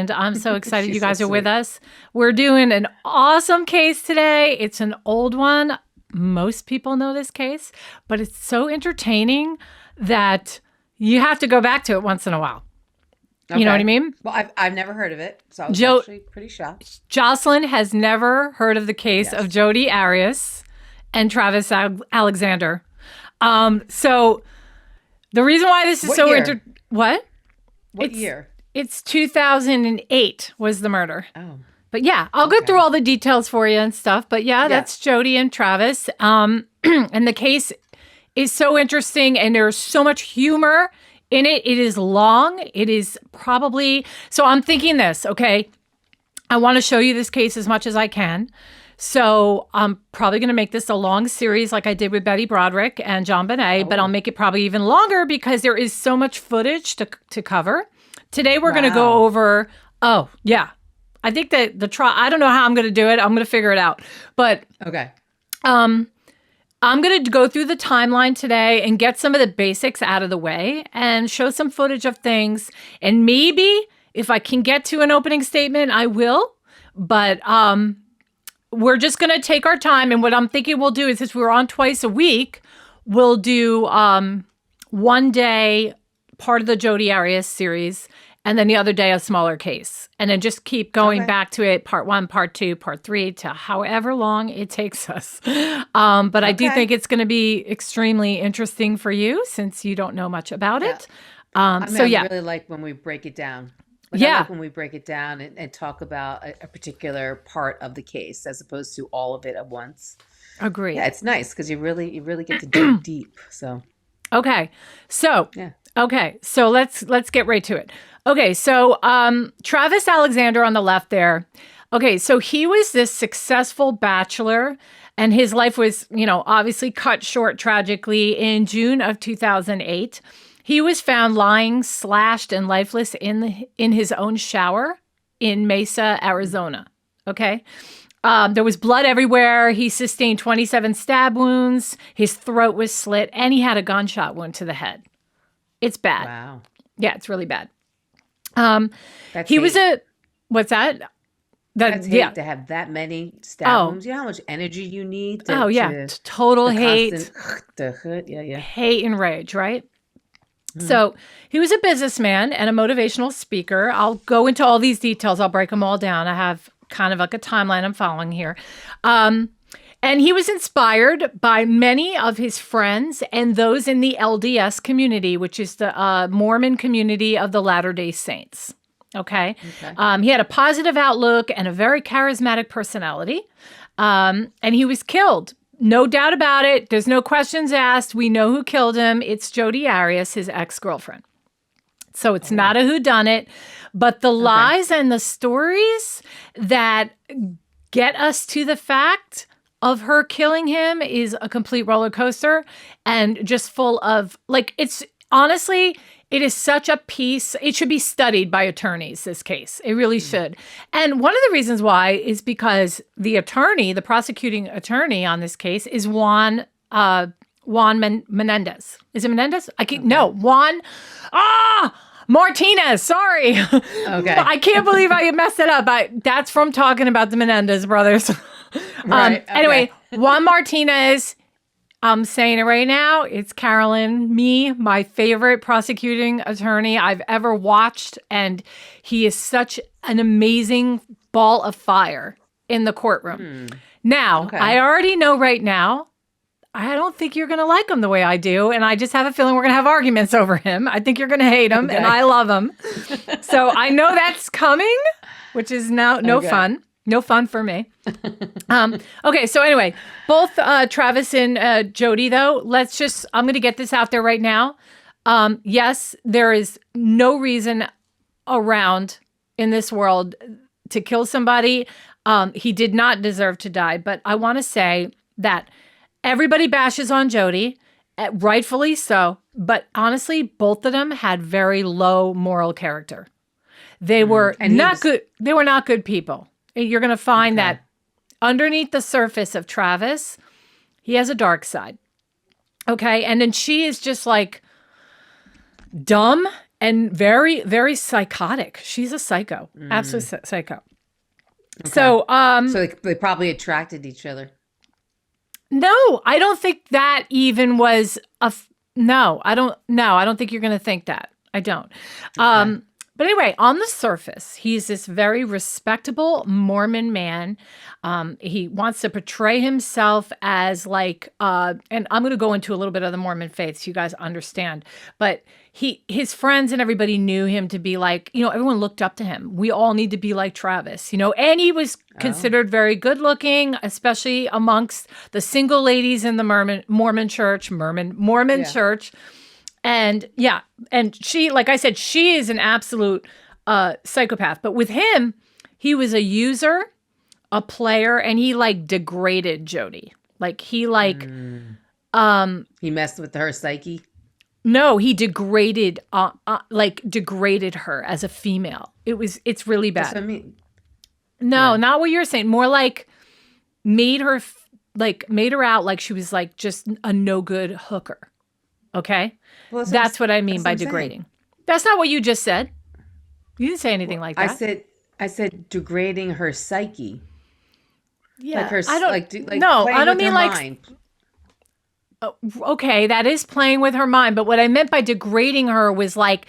and I'm so excited She's you guys so are with sweet. us. We're doing an awesome case today. It's an old one. Most people know this case, but it's so entertaining that you have to go back to it once in a while. You know what I mean? Well, I've never heard of it, so I was Jo- actually pretty shocked. Jocelyn has never heard of the case of Yes. Jodi Arias and Travis Alexander. So the reason why this is What so year? what? What year? It's 2008 was the murder. Oh, But yeah, I'll go through all the details for you and stuff. But yeah, that's Jodi and Travis. And the case is so interesting and there's so much humor in it. It is long. It is probably, so I'm thinking this, okay? I want to show you this case as much as I can. So I'm probably going to make this a long series like I did with Betty Broderick and John Bonet, but I'll make it probably even longer because there is so much footage to cover. Today we're going to go over, I think that the trial, I don't know how I'm going to do it. I'm going to figure it out. But I'm going to go through the timeline today and get some of the basics out of the way and show some footage of things. And maybe if I can get to an opening statement, I will. But we're just going to take our time. And what I'm thinking we'll do is, since we're on twice a week, we'll do one day part of the Jodi Arias series, and then the other day a smaller case. And then just keep going back to it, part 1, part 2, part 3, to however long it takes us. But I do think it's going to be extremely interesting for you since you don't know much about it. I really like when we break it down. I like when we break it down and talk about a particular part of the case as opposed to all of it at once. Agree. Yeah, it's nice because you really get to dig deep. So okay, so let's get right to it. Okay, so Travis Alexander on the left there. Okay, so he was this successful bachelor, and his life was, obviously cut short tragically in June of 2008. He was found lying, slashed, and lifeless in his own shower in Mesa, Arizona. Okay. There was blood everywhere. He sustained 27 stab wounds. His throat was slit, and he had a gunshot wound to the head. It's bad. Wow. Yeah, it's really bad. What's that? That's hate to have that many stab wounds. You know how much energy you need to total hate. Yeah. Hate and rage, right? So he was a businessman and a motivational speaker. I'll go into all these details. I'll break them all down. I have kind of like a timeline I'm following here. And he was inspired by many of his friends and those in the LDS community, which is the Mormon community of the Latter-day Saints. Okay. He had a positive outlook and a very charismatic personality. And he was killed. No doubt about it. There's no questions asked. We know who killed him. It's Jodi Arias, his ex-girlfriend. So it's not a whodunit, but the lies and the stories that get us to the fact of her killing him is a complete roller coaster and just full of, it's honestly, it is such a piece. It should be studied by attorneys, this case. It really should. And one of the reasons why is because the prosecuting attorney on this case is Juan Menendez. Is it Menendez? Juan Martinez. Sorry. Okay. I can't believe I messed it up. That's from talking about the Menendez brothers. Anyway, Juan Martinez. I'm saying it right now. It's Carolyn, my favorite prosecuting attorney I've ever watched. And he is such an amazing ball of fire in the courtroom. Now, I already know right now, I don't think you're going to like him the way I do. And I just have a feeling we're going to have arguments over him. I think you're going to hate him and I love him. So I know that's coming, which is now no fun. No fun for me. Okay, so anyway, both Travis and Jodi, though, I'm going to get this out there right now. Yes, there is no reason around in this world to kill somebody. He did not deserve to die, but I want to say that everybody bashes on Jodi, rightfully so, but honestly, both of them had very low moral character. They were not good. They were not good people. You're going to find that underneath the surface of Travis, he has a dark side. Okay. And then she is just like dumb and very, very psychotic. She's a psycho, absolute psycho. Okay. So, so they probably attracted each other. No, I don't think that even was no, I don't think you're going to think that. I don't. Okay. But anyway, on the surface, he's this very respectable Mormon man. He wants to portray himself as like, and I'm going to go into a little bit of the Mormon faith so you guys understand. But his friends and everybody knew him to be like, everyone looked up to him. We all need to be like Travis, and he was considered very good looking, especially amongst the single ladies in the Mormon church, church. And and she, like I said, she is an absolute psychopath. But with him, he was a user, a player, and he like degraded Jodi. Like he like he messed with her psyche. No, he degraded degraded her as a female. It's really bad. That's what I mean. No, not what you're saying. More like made her out like she was like just a no good hooker. Okay? Well, that's what I mean by degrading. That's not what you just said. You didn't say anything like that. I said degrading her psyche. Yeah. Like her, no, I don't mean like mind. Okay, that is playing with her mind, but what I meant by degrading her was like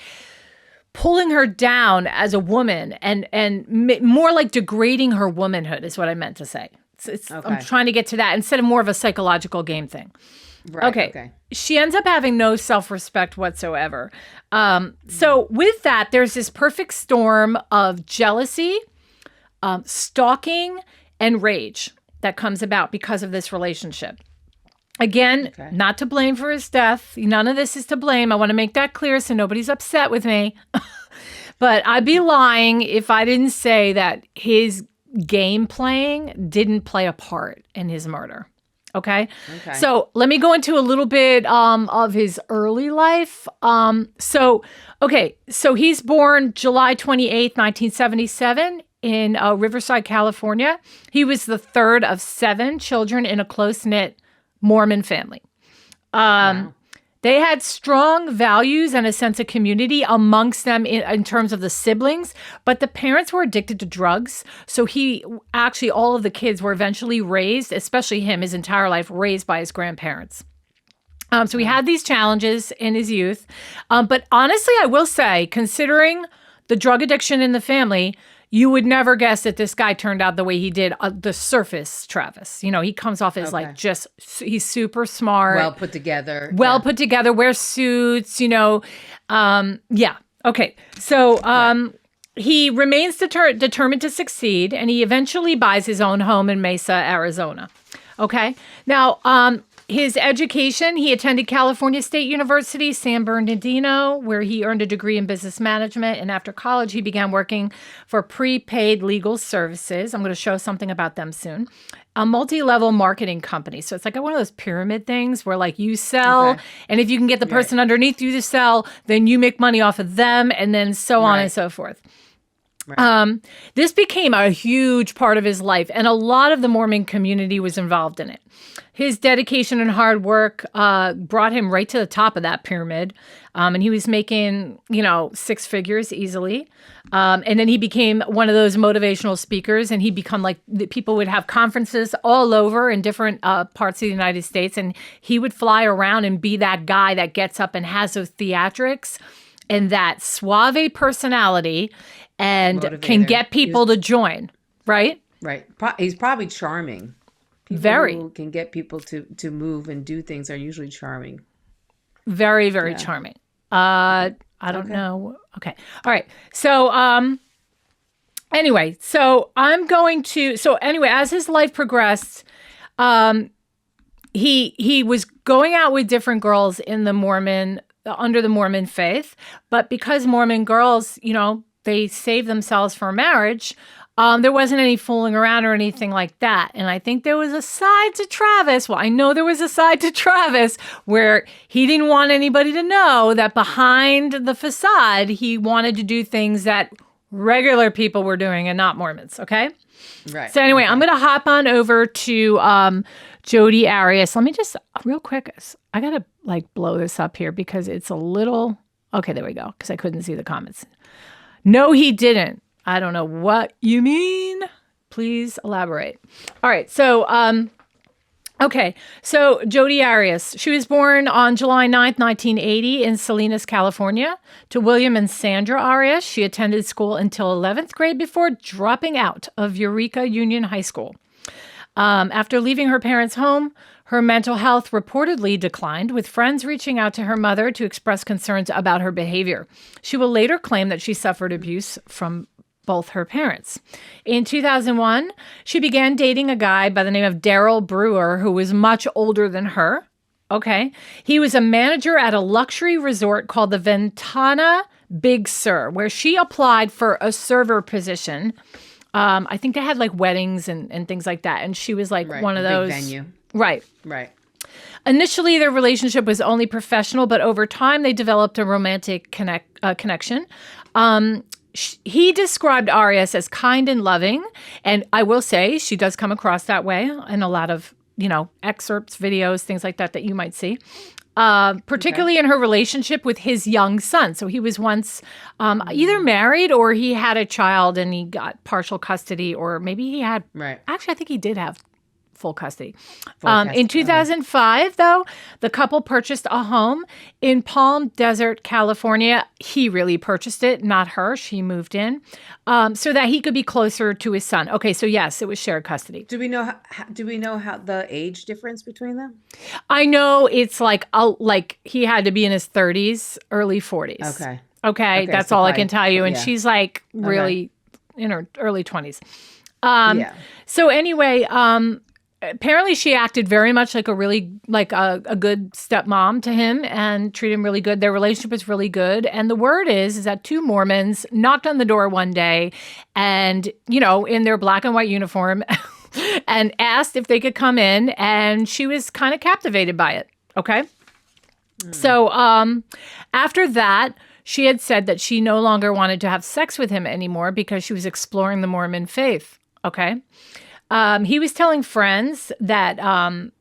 pulling her down as a woman and more like degrading her womanhood is what I meant to say. Okay. I'm trying to get to that instead of more of a psychological game thing. Right. Okay. She ends up having no self-respect whatsoever. So with that, there's this perfect storm of jealousy, stalking, and rage that comes about because of this relationship. Again, not to blame for his death. None of this is to blame. I want to make that clear so nobody's upset with me. But I'd be lying if I didn't say that his game playing didn't play a part in his murder. Okay. So let me go into a little bit of his early life. So he's born July 28th, 1977 in Riverside, California. He was the third of 7 children in a close-knit Mormon family. Wow. They had strong values and a sense of community amongst them in terms of the siblings, but the parents were addicted to drugs. So all of the kids were eventually raised, especially him, his entire life, raised by his grandparents. So he had these challenges in his youth. But honestly, I will say, considering the drug addiction in the family, you would never guess that this guy turned out the way he did. The surface, Travis. He comes off as he's super smart. Well put together. Put together, wears suits, Okay. So he remains determined to succeed, and he eventually buys his own home in Mesa, Arizona. Okay. Now, his education, he attended California State University, San Bernardino, where he earned a degree in business management. And after college, he began working for prepaid legal services. I'm going to show something about them soon. A multi-level marketing company. So it's like one of those pyramid things where like you sell, and if you can get the person underneath you to sell, then you make money off of them, and then so on and so forth. Right. This became a huge part of his life, and a lot of the Mormon community was involved in it. His dedication and hard work brought him right to the top of that pyramid, and he was making, 6 figures easily. And then he became one of those motivational speakers, and he become like people would have conferences all over in different parts of the United States, and he would fly around and be that guy that gets up and has those theatrics and that suave personality and motivator. Can get people to join, right? Right. He's probably charming. People who can get people to move and do things are usually charming. Very, very charming. I don't know. Okay. All right. So, anyway, as his life progressed, he was going out with different girls in the under the Mormon faith, but because Mormon girls, they save themselves for marriage, there wasn't any fooling around or anything like that. And I think there was a side to Travis. Well, I know there was a side to Travis where he didn't want anybody to know that behind the facade, he wanted to do things that regular people were doing and not Mormons. Okay. Right. So anyway, I'm going to hop on over to Jodi Arias. Let me just real quick. I got to blow this up here because it's a little Okay, there we go, because I couldn't see the comments. No, he didn't. I don't know what you mean. Please elaborate. All right, so so Jodi Arias, she was born on July 9th, 1980 in Salinas, California, to William and Sandra Arias. She attended school until 11th grade before dropping out of Eureka Union High School. After leaving her parents' home, her mental health reportedly declined, with friends reaching out to her mother to express concerns about her behavior. She will later claim that she suffered abuse from both her parents. In 2001, she began dating a guy by the name of Daryl Brewer, who was much older than her. Okay. He was a manager at a luxury resort called the Ventana Big Sur, where she applied for a server position. I think they had like weddings and things like that. And she was like one of those. Big venue. Right. Initially, their relationship was only professional, but over time they developed a romantic connection. He described Arias as kind and loving, and I will say she does come across that way in a lot of, excerpts, videos, things like that you might see, particularly in her relationship with his young son. So he was once either married or he had a child and he got partial custody, or maybe he had, actually, I think he did have full custody. In 2005, though, the couple purchased a home in Palm Desert, California. He really purchased it, not her. She moved in so that he could be closer to his son. Okay, so yes, it was shared custody. Do we know how the age difference between them? I know it's like he had to be in his 30s, early 40s. Okay, that's so all I can tell you. And she's like really in her early 20s. So anyway, apparently she acted very much like a good stepmom to him and treated him really good. Their relationship was really good. And the word is that two Mormons knocked on the door one day and, in their black and white uniform and asked if they could come in. And she was kind of captivated by it. Okay. So after that, she had said that she no longer wanted to have sex with him anymore because she was exploring the Mormon faith. Okay. He was telling friends that, no,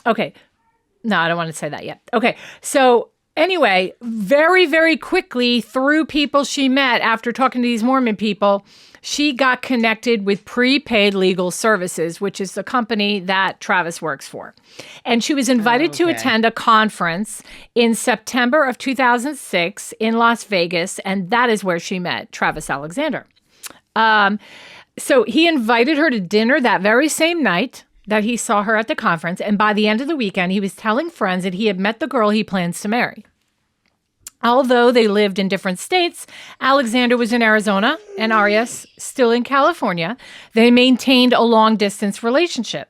I don't want to say that yet. Okay. So anyway, very, very quickly through people she met after talking to these Mormon people, she got connected with Prepaid Legal Services, which is the company that Travis works for. And she was invited to attend a conference in September of 2006 in Las Vegas. And that is where she met Travis Alexander. So he invited her to dinner that very same night that he saw her at the conference. And by the end of the weekend, he was telling friends that he had met the girl he plans to marry. Although they lived in different states, Alexander was in Arizona and Arias still in California. They maintained a long-distance relationship.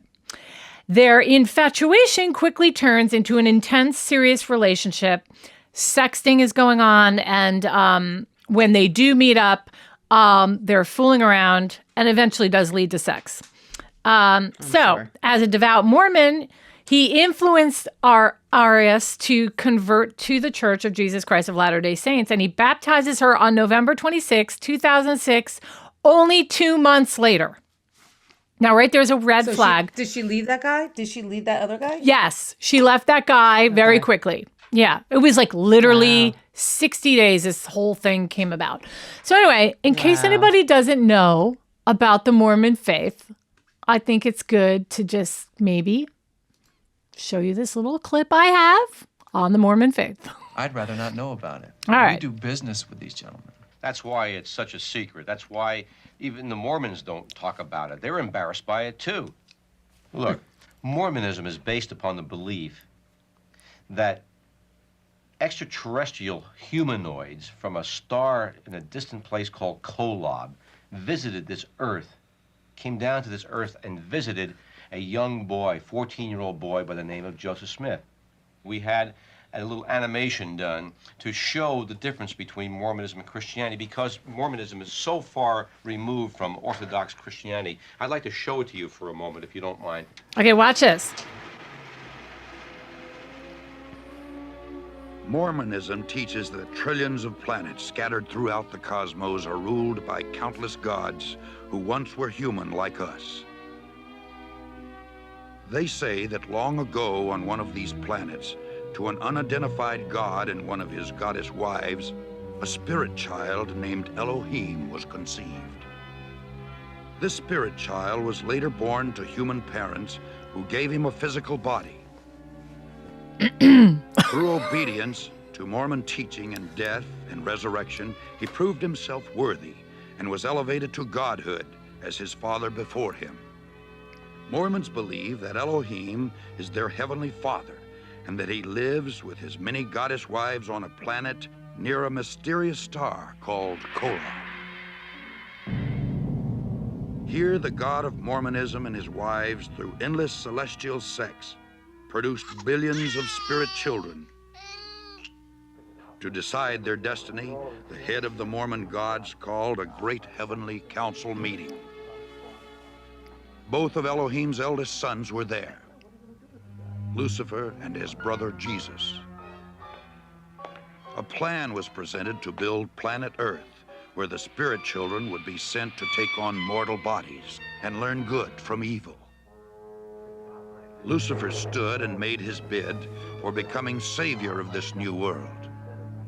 Their infatuation quickly turns into an intense, serious relationship. Sexting is going on. And when they do meet up, they're fooling around and eventually does lead to sex. As a devout Mormon, he influenced Arias to convert to the Church of Jesus Christ of Latter-day Saints, and he baptizes her on November 26, 2006, only 2 months later. Now, right there's a red flag. Did she leave that guy? Did she leave that other guy? Yes, she left that guy very quickly. Yeah, it was like literally 60 days this whole thing came about. So anyway, in case anybody doesn't know about the Mormon faith, I think it's good to just maybe show you this little clip I have on the Mormon faith. I'd rather not know about it. All right. We do business with these gentlemen. That's why it's such a secret. That's why even the Mormons don't talk about it. They're embarrassed by it, too. Look, Mormonism is based upon the belief that extraterrestrial humanoids from a star in a distant place called Kolob visited this Earth, came down to this Earth and visited a young boy, 14-year-old boy by the name of Joseph Smith. We had a little animation done to show the difference between Mormonism and Christianity because Mormonism is so far removed from Orthodox Christianity. I'd like to show it to you for a moment, if you don't mind. Okay, watch this. Mormonism teaches that trillions of planets scattered throughout the cosmos are ruled by countless gods who once were human like us. They say that long ago on one of these planets, to an unidentified god and one of his goddess wives, a spirit child named Elohim was conceived. This spirit child was later born to human parents who gave him a physical body. Through obedience to Mormon teaching and death and resurrection, he proved himself worthy and was elevated to godhood as his father before him. Mormons believe that Elohim is their heavenly father and that he lives with his many goddess wives on a planet near a mysterious star called Kolob. Here, the God of Mormonism and his wives, through endless celestial sex, produced billions of spirit children. To decide their destiny, the head of the Mormon gods called a great heavenly council meeting. Both of Elohim's eldest sons were there, Lucifer and his brother Jesus. A plan was presented to build planet Earth, where the spirit children would be sent to take on mortal bodies and learn good from evil. Lucifer stood and made his bid for becoming savior of this new world.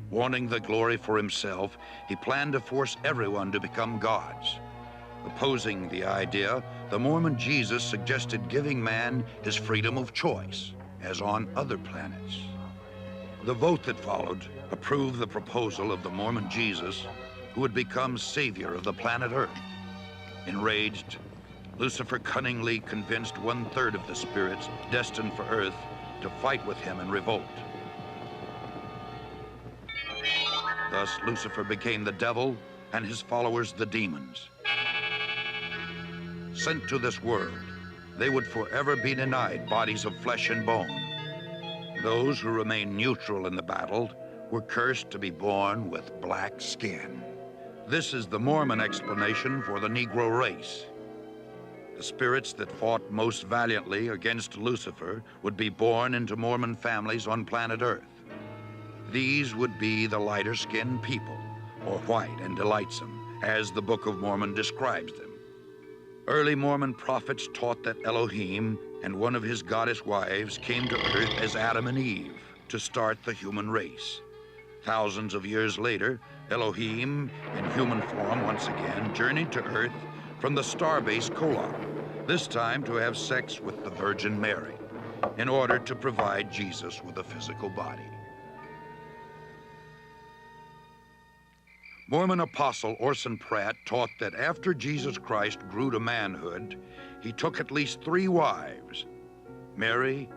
Wanting the glory for himself, he planned to force everyone to become gods. Opposing the idea, the Mormon Jesus suggested giving man his freedom of choice, as on other planets. The vote that followed approved the proposal of the Mormon Jesus, who would become savior of the planet Earth. Enraged, Lucifer cunningly convinced 1/3 of the spirits destined for Earth to fight with him in revolt. Thus, Lucifer became the devil and his followers the demons. Sent to this world, they would forever be denied bodies of flesh and bone. Those who remained neutral in the battle were cursed to be born with black skin. This is the Mormon explanation for the Negro race. The spirits that fought most valiantly against Lucifer would be born into Mormon families on planet Earth. These would be the lighter-skinned people, or white and delightsome, as the Book of Mormon describes them. Early Mormon prophets taught that Elohim and one of his goddess wives came to Earth as Adam and Eve to start the human race. Thousands of years later, Elohim, in human form once again, journeyed to Earth from the starbase Kolob, this time to have sex with the Virgin Mary, in order to provide Jesus with a physical body. Mormon apostle Orson Pratt taught that after Jesus Christ grew to manhood, he took at least 3 wives, Mary,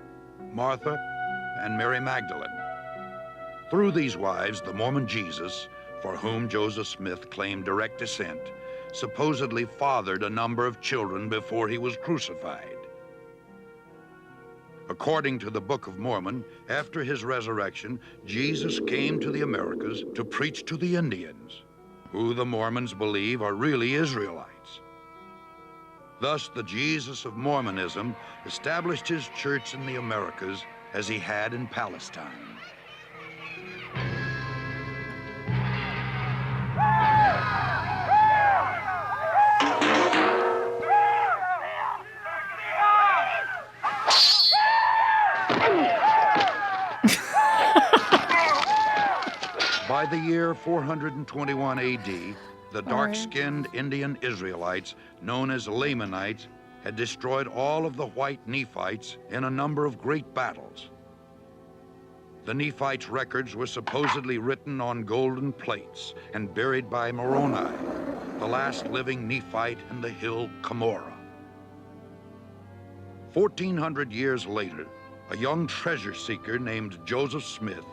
Martha, and Mary Magdalene. Through these wives, the Mormon Jesus, for whom Joseph Smith claimed direct descent, supposedly fathered a number of children before he was crucified. According to the Book of Mormon, after his resurrection, Jesus came to the Americas to preach to the Indians, who the Mormons believe are really Israelites. Thus, the Jesus of Mormonism established his church in the Americas as he had in Palestine. By the year 421 AD, the dark-skinned Indian Israelites, known as Lamanites, had destroyed all of the white Nephites in a number of great battles. The Nephites' records were supposedly written on golden plates and buried by Moroni, the last living Nephite in the hill Cumorah. 1,400 years later, a young treasure seeker named Joseph Smith,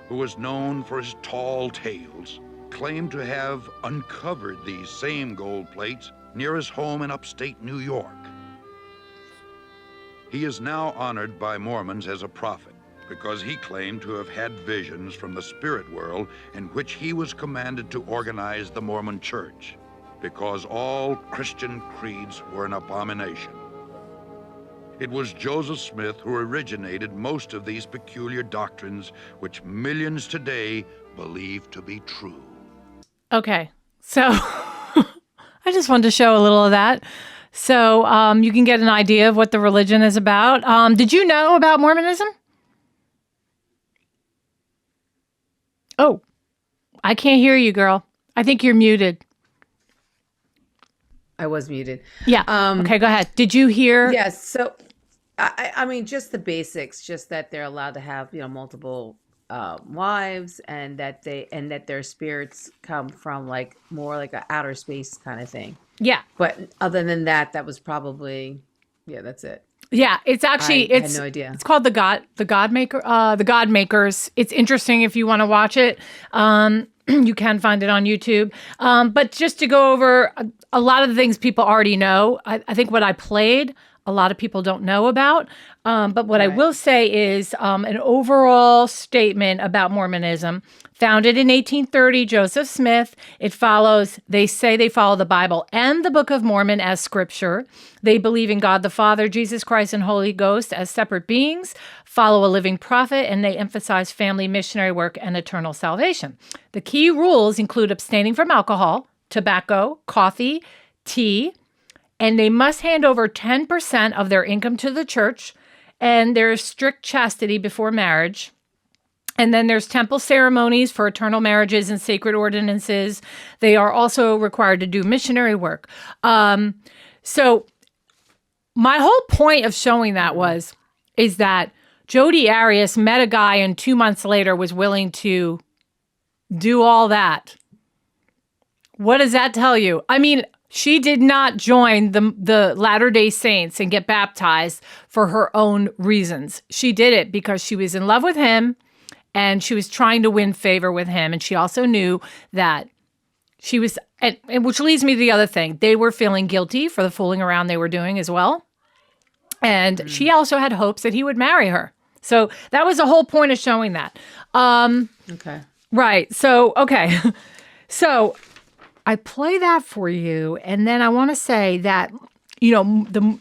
who was known for his tall tales, claimed to have uncovered these same gold plates near his home in upstate New York. He is now honored by Mormons as a prophet because he claimed to have had visions from the spirit world in which he was commanded to organize the Mormon church, because all Christian creeds were an abomination. It was Joseph Smith who originated most of these peculiar doctrines, which millions today believe to be true. Okay, so I just wanted to show a little of that. So you can get an idea of what the religion is about. Did you know about Mormonism? Oh, I can't hear you, girl. I think you're muted. I was muted. Yeah. Okay, go ahead. Did you hear? Yes. So, I mean, just the basics, just that they're allowed to have, multiple wives, and that their spirits come from like more like an outer space kind of thing. Yeah. But other than that, that was probably, that's it. Yeah, it's actually I had no idea. It's called the God Makers. It's interesting if you want to watch it. You can find it on YouTube. But just to go over a lot of the things people already know, I think what I played, a lot of people don't know about. But what I will say is an overall statement about Mormonism. Founded in 1830, Joseph Smith. They say they follow the Bible and the Book of Mormon as scripture. They believe in God the Father, Jesus Christ, and Holy Ghost as separate beings, follow a living prophet, and they emphasize family missionary work and eternal salvation. The key rules include abstaining from alcohol, tobacco, coffee, tea, and they must hand over 10% of their income to the church, and there is strict chastity before marriage. And then there's temple ceremonies for eternal marriages and sacred ordinances. They are also required to do missionary work. So my whole point of showing that is that Jodi Arias met a guy and 2 months later was willing to do all that. What does that tell you? I mean, she did not join the Latter-day Saints and get baptized for her own reasons. She did it because she was in love with him and she was trying to win favor with him. And she also knew that she was, and which leads me to the other thing. They were feeling guilty for the fooling around they were doing as well. And she also had hopes that he would marry her. So that was the whole point of showing that. Okay. Right. So, okay. So I play that for you. And then I want to say that, the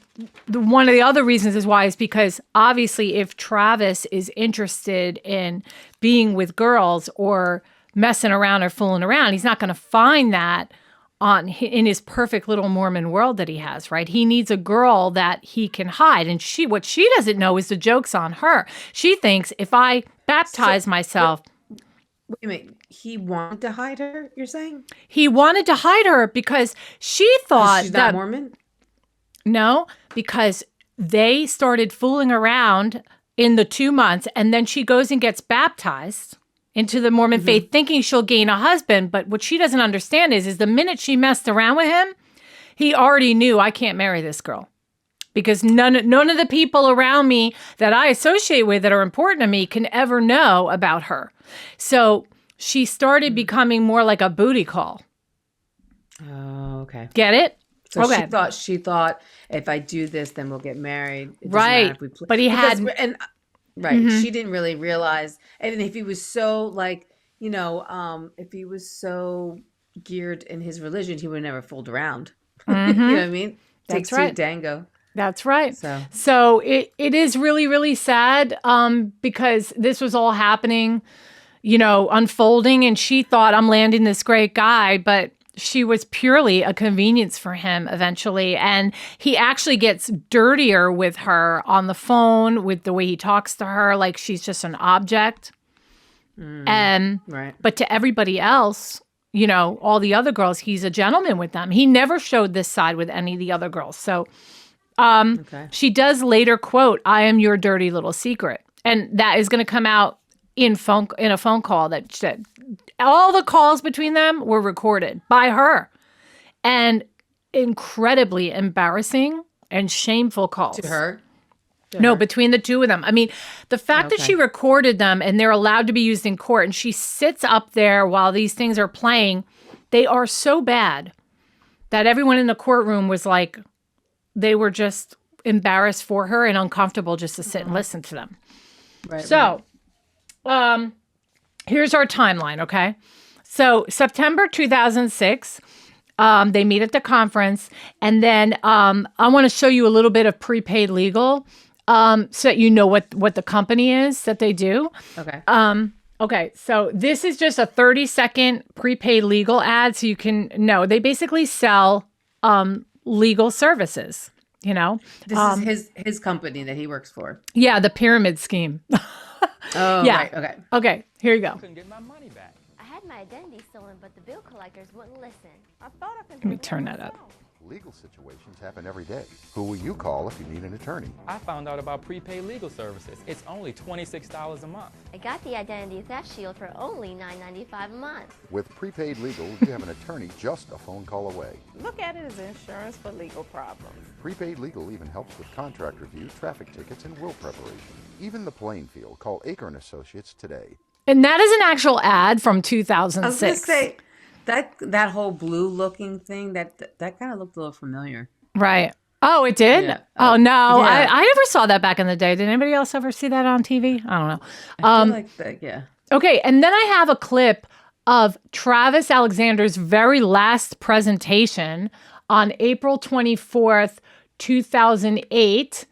one of the other reasons is why is because obviously if Travis is interested in being with girls or messing around or fooling around, he's not going to find that in his perfect little Mormon world that he has, right? He needs a girl that he can hide. And what she doesn't know is the joke's on her. She thinks if I baptize myself. Wait a minute. He wanted to hide her, you're saying? He wanted to hide her because she thought she's not Mormon? No, because they started fooling around in the 2 months, and then she goes and gets baptized into the Mormon faith thinking she'll gain a husband. But what she doesn't understand is the minute she messed around with him, he already knew, I can't marry this girl because none of the people around me that I associate with that are important to me can ever know about her. So she started becoming more like a booty call. Oh, okay. Get it? So okay. she thought if I do this, then we'll get married. Right. But he had, she didn't really realize. And if he was so like, if he was so geared in his religion, he would have never fooled around. You know what I mean? That's Take right. two, Dango. That's right. So it is really, really sad because this was all happening, unfolding, and she thought I'm landing this great guy, but she was purely a convenience for him eventually. And he actually gets dirtier with her on the phone with the way he talks to her, like she's just an object. Right. But to everybody else, all the other girls, he's a gentleman with them. He never showed this side with any of the other girls. So she does later quote, "I am your dirty little secret." And that is going to come out in a phone call that said all the calls between them were recorded by her, and incredibly embarrassing and shameful calls To her? No, between the two of them. I mean, the fact that she recorded them and they're allowed to be used in court and she sits up there while these things are playing, they are so bad that everyone in the courtroom was like, they were just embarrassed for her and uncomfortable just to sit and listen to them. Right. So, here's our timeline, okay? So, September 2006, they meet at the conference, and then I want to show you a little bit of prepaid legal so that you know what the company is that they do. Okay. Okay, so this is just a 30-second prepaid legal ad so you can know. They basically sell legal services, This is his company that he works for. Yeah, the pyramid scheme. Oh, Yeah. right. Okay. Okay, here you go. Couldn't get my money back. I had my identity stolen, but the bill collectors wouldn't listen. I thought I could. Let me turn that up. Legal situations happen every day. Who will you call if you need an attorney? I found out about prepaid legal services. It's only $26 a month. I got the identity theft shield for only $9.95 a month. With prepaid legal, you have an attorney just a phone call away. Look at it as insurance for legal problems. Prepaid legal even helps with contract review, traffic tickets, and will preparation. Even the playing field. Call Aker & Associates today. And that is an actual ad from I was going to 2006. say that whole blue looking thing that kind of looked a little familiar. Right. Oh, it did? Yeah. Oh, no. Yeah. I never saw that back in the day. Did anybody else ever see that on TV? I don't know. I feel like that. Yeah. Okay, and then I have a clip of Travis Alexander's very last presentation on April 24th, 2008.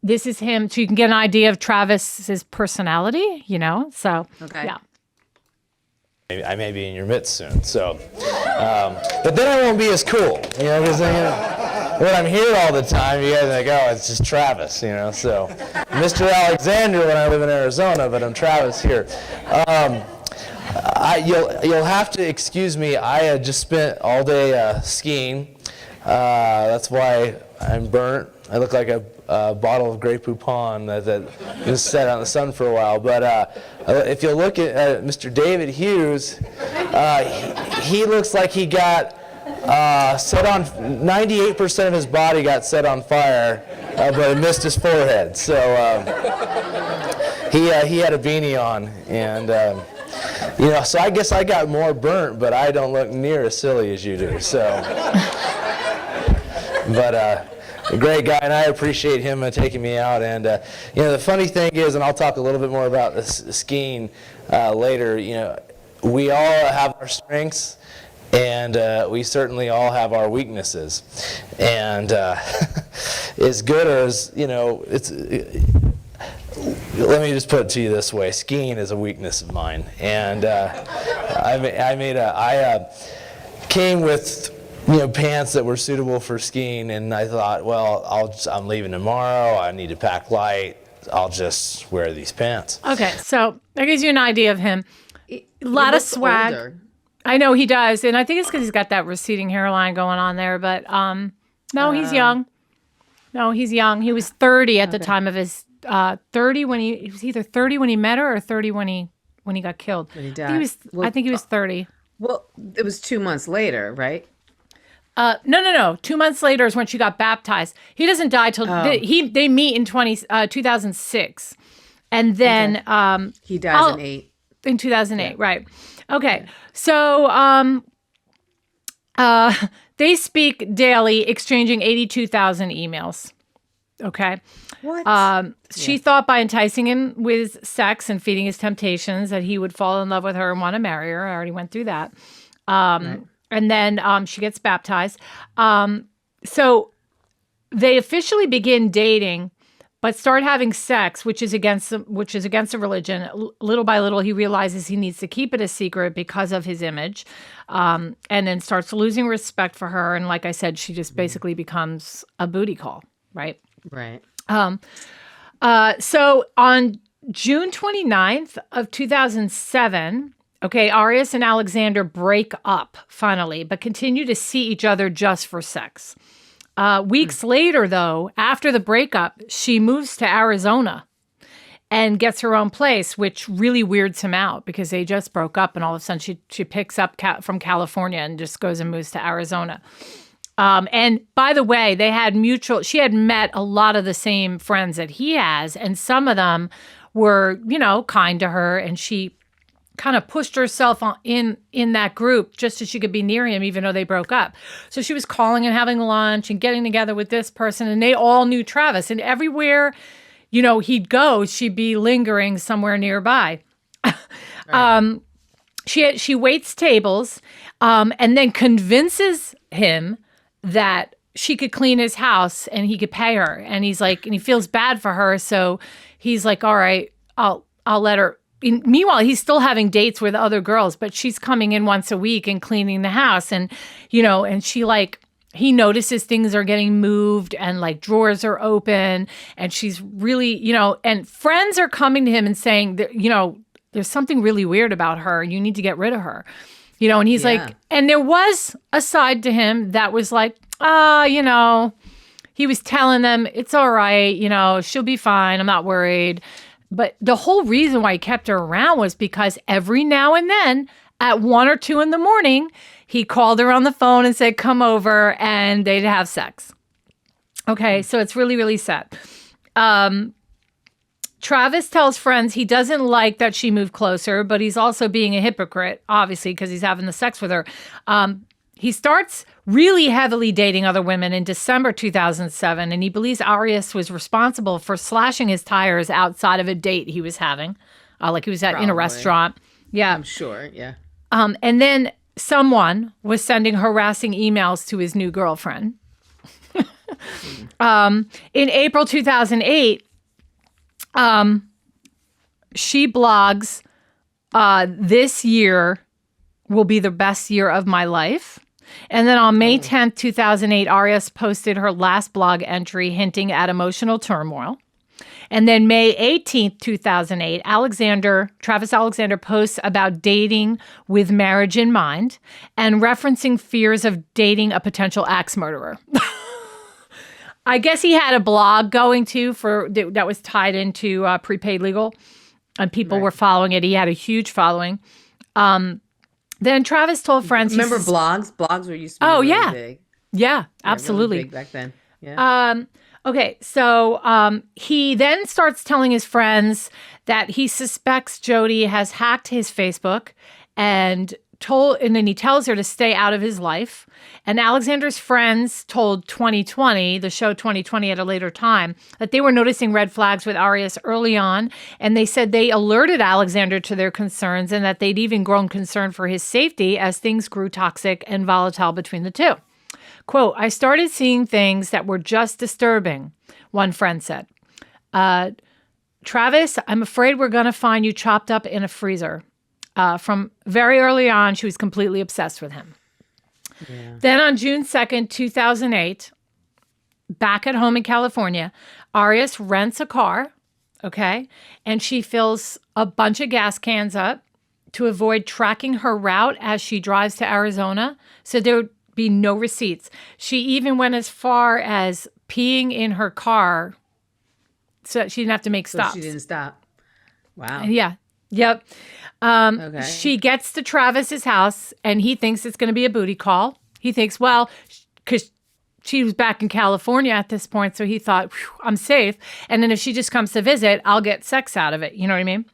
This is him, so you can get an idea of Travis's personality, you know? So, Okay. yeah. I may be in your midst soon, so. But then I won't be as cool, you know, because when I'm here all the time, you guys are like, oh, it's just Travis, you know, so. Mr. Alexander when I live in Arizona, but I'm Travis here. You'll have to excuse me, I just spent all day skiing. That's why I'm burnt. I look like a bottle of Grey Poupon that was set out in the sun for a while. But if you look at Mr. David Hughes, he looks like he got set on, 98% of his body got set on fire, but it missed his forehead. So he had a beanie on, and you know, so I guess I got more burnt, but I don't look near as silly as you do. So, but a great guy, and I appreciate him taking me out. And you know, the funny thing is, and I'll talk a little bit more about skiing later. You know, we all have our strengths, and we certainly all have our weaknesses. And as good as, you know, let me just put it to you this way: skiing is a weakness of mine, and I came with, you know, pants that were suitable for skiing, and I thought, well, I'm leaving tomorrow. I need to pack light. I'll just wear these pants. Okay, so that gives you an idea of him. A lot of swag. Older. I know he does, and I think it's because he's got that receding hairline going on there. But no, he's young. No, he's young. He was 30 at the time of his 30 when he was either 30 when he met her or 30 when he got killed. When he I died. think he was 30. Well, it was 2 months later, right? No. 2 months later is when she got baptized. He doesn't die till they meet in 2006, and then He dies in 8. in 2008, right? Okay, so they speak daily, exchanging 82,000 emails. Okay. What? She thought by enticing him with sex and feeding his temptations that he would fall in love with her and want to marry her. I already went through that. Right. And then she gets baptized. So they officially begin dating, but start having sex, which is against the religion. Little by little, he realizes he needs to keep it a secret because of his image, and then starts losing respect for her. And like I said, she just basically becomes a booty call, right? Right. So on June 29th of 2007, okay, Arias and Alexander break up finally, but continue to see each other just for sex. Weeks later, though, after the breakup, she moves to Arizona and gets her own place, which really weirds him out because they just broke up, and all of a sudden she picks up from California and just goes and moves to Arizona. And by the way, she had met a lot of the same friends that he has, and some of them were, you know, kind to her, and she kind of pushed herself in that group just so she could be near him, even though they broke up. So she was calling and having lunch and getting together with this person, and they all knew Travis. And everywhere, you know, he'd go, she'd be lingering somewhere nearby. Right. She waits tables, and then convinces him that she could clean his house and he could pay her. And he's like, and he feels bad for her, so he's like, all right, I'll let her. Meanwhile, he's still having dates with other girls, but she's coming in once a week and cleaning the house. And, you know, and she he notices things are getting moved and like drawers are open, and she's really, and friends are coming to him and saying that, there's something really weird about her. You need to get rid of her, and he's like, and there was a side to him that was like, he was telling them it's all right. She'll be fine. I'm not worried. But the whole reason why he kept her around was because every now and then at 1 or 2 in the morning, he called her on the phone and said, come over, and they'd have sex. Okay, so it's really, really sad. Travis tells friends he doesn't like that she moved closer, but he's also being a hypocrite, obviously, because he's having the sex with her. He starts really heavily dating other women in December 2007, and he believes Arias was responsible for slashing his tires outside of a date he was having, like he was in a restaurant. Yeah. I'm sure, yeah. And then someone was sending harassing emails to his new girlfriend. In April 2008, she blogs, this year will be the best year of my life. And then on May 10th, 2008, Arias posted her last blog entry hinting at emotional turmoil. And then May 18th, 2008, Travis Alexander posts about dating with marriage in mind and referencing fears of dating a potential axe murderer. I guess he had a blog going too that was tied into prepaid legal, and people were following it. He had a huge following. Then Travis told friends. Remember blogs? Blogs were used to be really big. Yeah, absolutely. Really big back then. Yeah. Okay, so he then starts telling his friends that he suspects Jodi has hacked his Facebook, and then he tells her to stay out of his life. And Alexander's friends told 2020, the show 2020 at a later time, that they were noticing red flags with Arias early on. And they said they alerted Alexander to their concerns and that they'd even grown concerned for his safety as things grew toxic and volatile between the two. Quote, I started seeing things that were just disturbing, one friend said. Travis, I'm afraid we're going to find you chopped up in a freezer. From very early on, she was completely obsessed with him. Yeah. Then on June 2nd, 2008, back at home in California, Arias rents a car, okay? And she fills a bunch of gas cans up to avoid tracking her route as she drives to Arizona. So there would be no receipts. She even went as far as peeing in her car so she didn't have to make stops. So she didn't stop. Wow. Yeah. Yep. Okay. She gets to Travis's house, and he thinks it's going to be a booty call. He thinks, well, because she was back in California at this point, so he thought, I'm safe. And then if she just comes to visit, I'll get sex out of it. You know what I mean?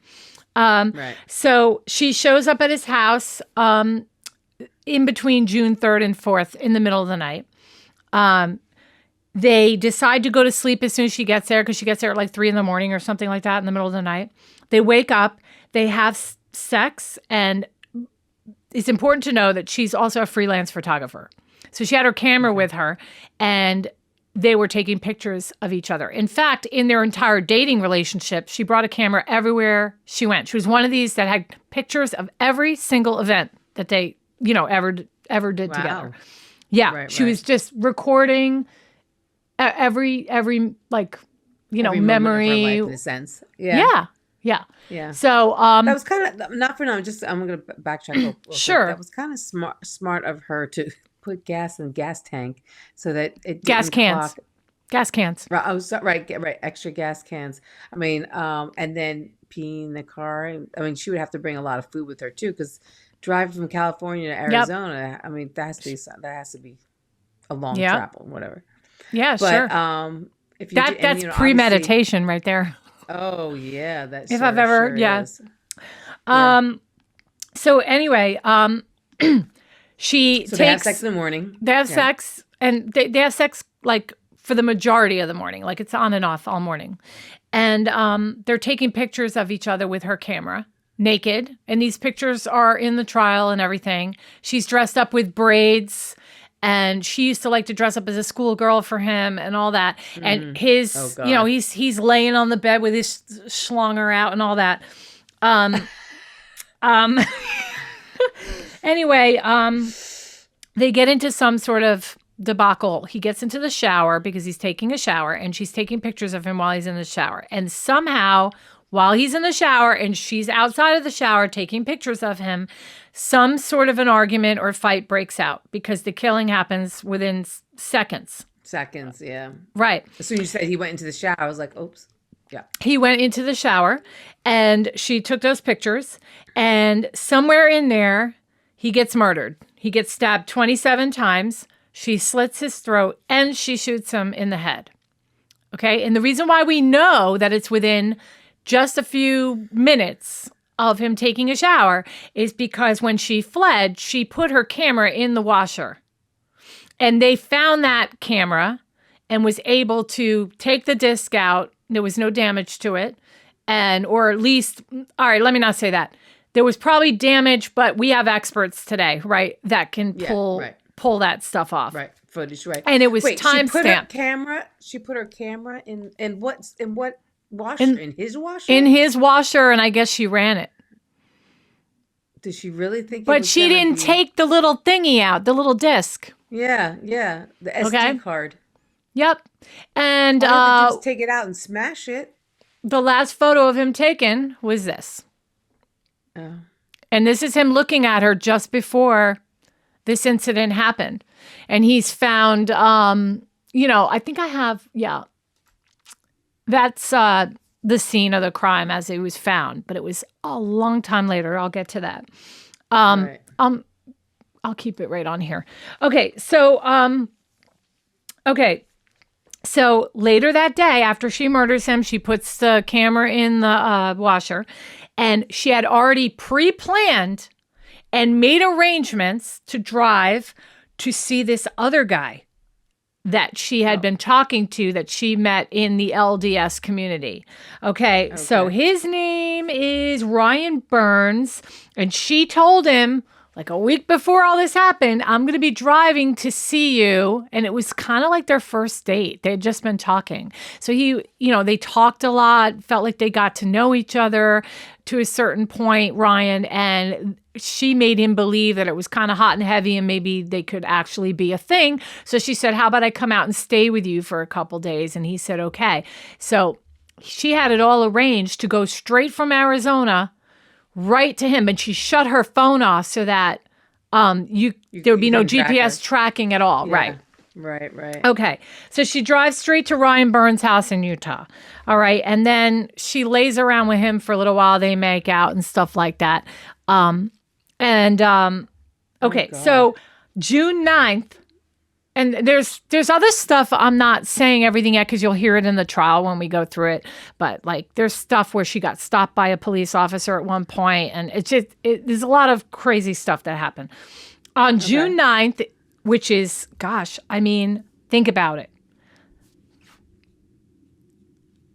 Right. So she shows up at his house in between June 3rd and 4th in the middle of the night. They decide to go to sleep as soon as she gets there, because she gets there at like 3 a.m. or something like that in the middle of the night. They wake up, they have sex, and it's important to know that she's also a freelance photographer. So she had her camera with her, and they were taking pictures of each other. In fact, in their entire dating relationship, she brought a camera everywhere she went. She was one of these that had pictures of every single event that they, ever did together. Yeah, she was just recording every like, every memory. Moment of her life, in a sense. Yeah. So that was kind of not for now. I'm going to backtrack. Real sure. Quick. That was kind of smart of her to put gas in the gas tank so that it gas cans. Right. Oh, right. Extra gas cans. I mean, and then pee in the car. I mean, she would have to bring a lot of food with her too, because driving from California to Arizona. Yep. I mean, that has to be a long travel, whatever. Yeah, but, sure. If you that's premeditation right there. Oh yeah, that's if I've ever is. So anyway, she takes. They have sex in the morning. They have sex, and they have sex like for the majority of the morning, like it's on and off all morning, and they're taking pictures of each other with her camera, naked, and these pictures are in the trial and everything. She's dressed up with braids. And she used to like to dress up as a schoolgirl for him and all that. And his, he's laying on the bed with his schlonger out and all that. Anyway, they get into some sort of debacle, he gets into the shower because he's taking a shower, and she's taking pictures of him while he's in the shower. And somehow, while he's in the shower and she's outside of the shower taking pictures of him, some sort of an argument or fight breaks out because the killing happens within seconds. Seconds, yeah. Right. As soon as you said he went into the shower, I was like, oops. Yeah. He went into the shower and she took those pictures, and somewhere in there, he gets murdered. He gets stabbed 27 times. She slits his throat and she shoots him in the head. Okay. And the reason why we know that it's within just a few minutes of him taking a shower is because when she fled, she put her camera in the washer. And they found that camera and was able to take the disc out. There was no damage to it. Or at least, all right, let me not say that. There was probably damage, but we have experts today, right, that can pull that stuff off. Right, footage, right. And it was time-stamped. She put her camera in what washer? In his washer? In his washer, and I guess she ran it. Did she really think? But she didn't take the little thingy out, the little disc. Yeah, the SD card. Yep. And just take it out and smash it. The last photo of him taken was this. Oh. And this is him looking at her just before this incident happened. And he's found, I think I have, that's the scene of the crime as it was found. But it was a long time later. I'll get to that. Right. I'll keep it right on here. Okay, so later that day, after she murders him, she puts the camera in the washer, and she had already pre-planned and made arrangements to drive to see this other guy that she had been talking to, that she met in the LDS community. Okay, so his name is Ryan Burns, and she told him, like a week before all this happened, I'm going to be driving to see you. And it was kind of like their first date. They had just been talking. So they talked a lot, felt like they got to know each other to a certain point, Ryan. And she made him believe that it was kind of hot and heavy and maybe they could actually be a thing. So she said, how about I come out and stay with you for a couple days? And he said, okay. So she had it all arranged to go straight from Arizona right to him, and she shut her phone off so that there would be no GPS tracking at all. Yeah. Right. Okay. So she drives straight to Ryan Burns' house in Utah. All right. And then she lays around with him for a little while. They make out and stuff like that. So June 9th, and there's other stuff. I'm not saying everything yet because you'll hear it in the trial when we go through it. But like, there's stuff where she got stopped by a police officer at one point, and there's a lot of crazy stuff that happened. On June 9th, which is, think about it.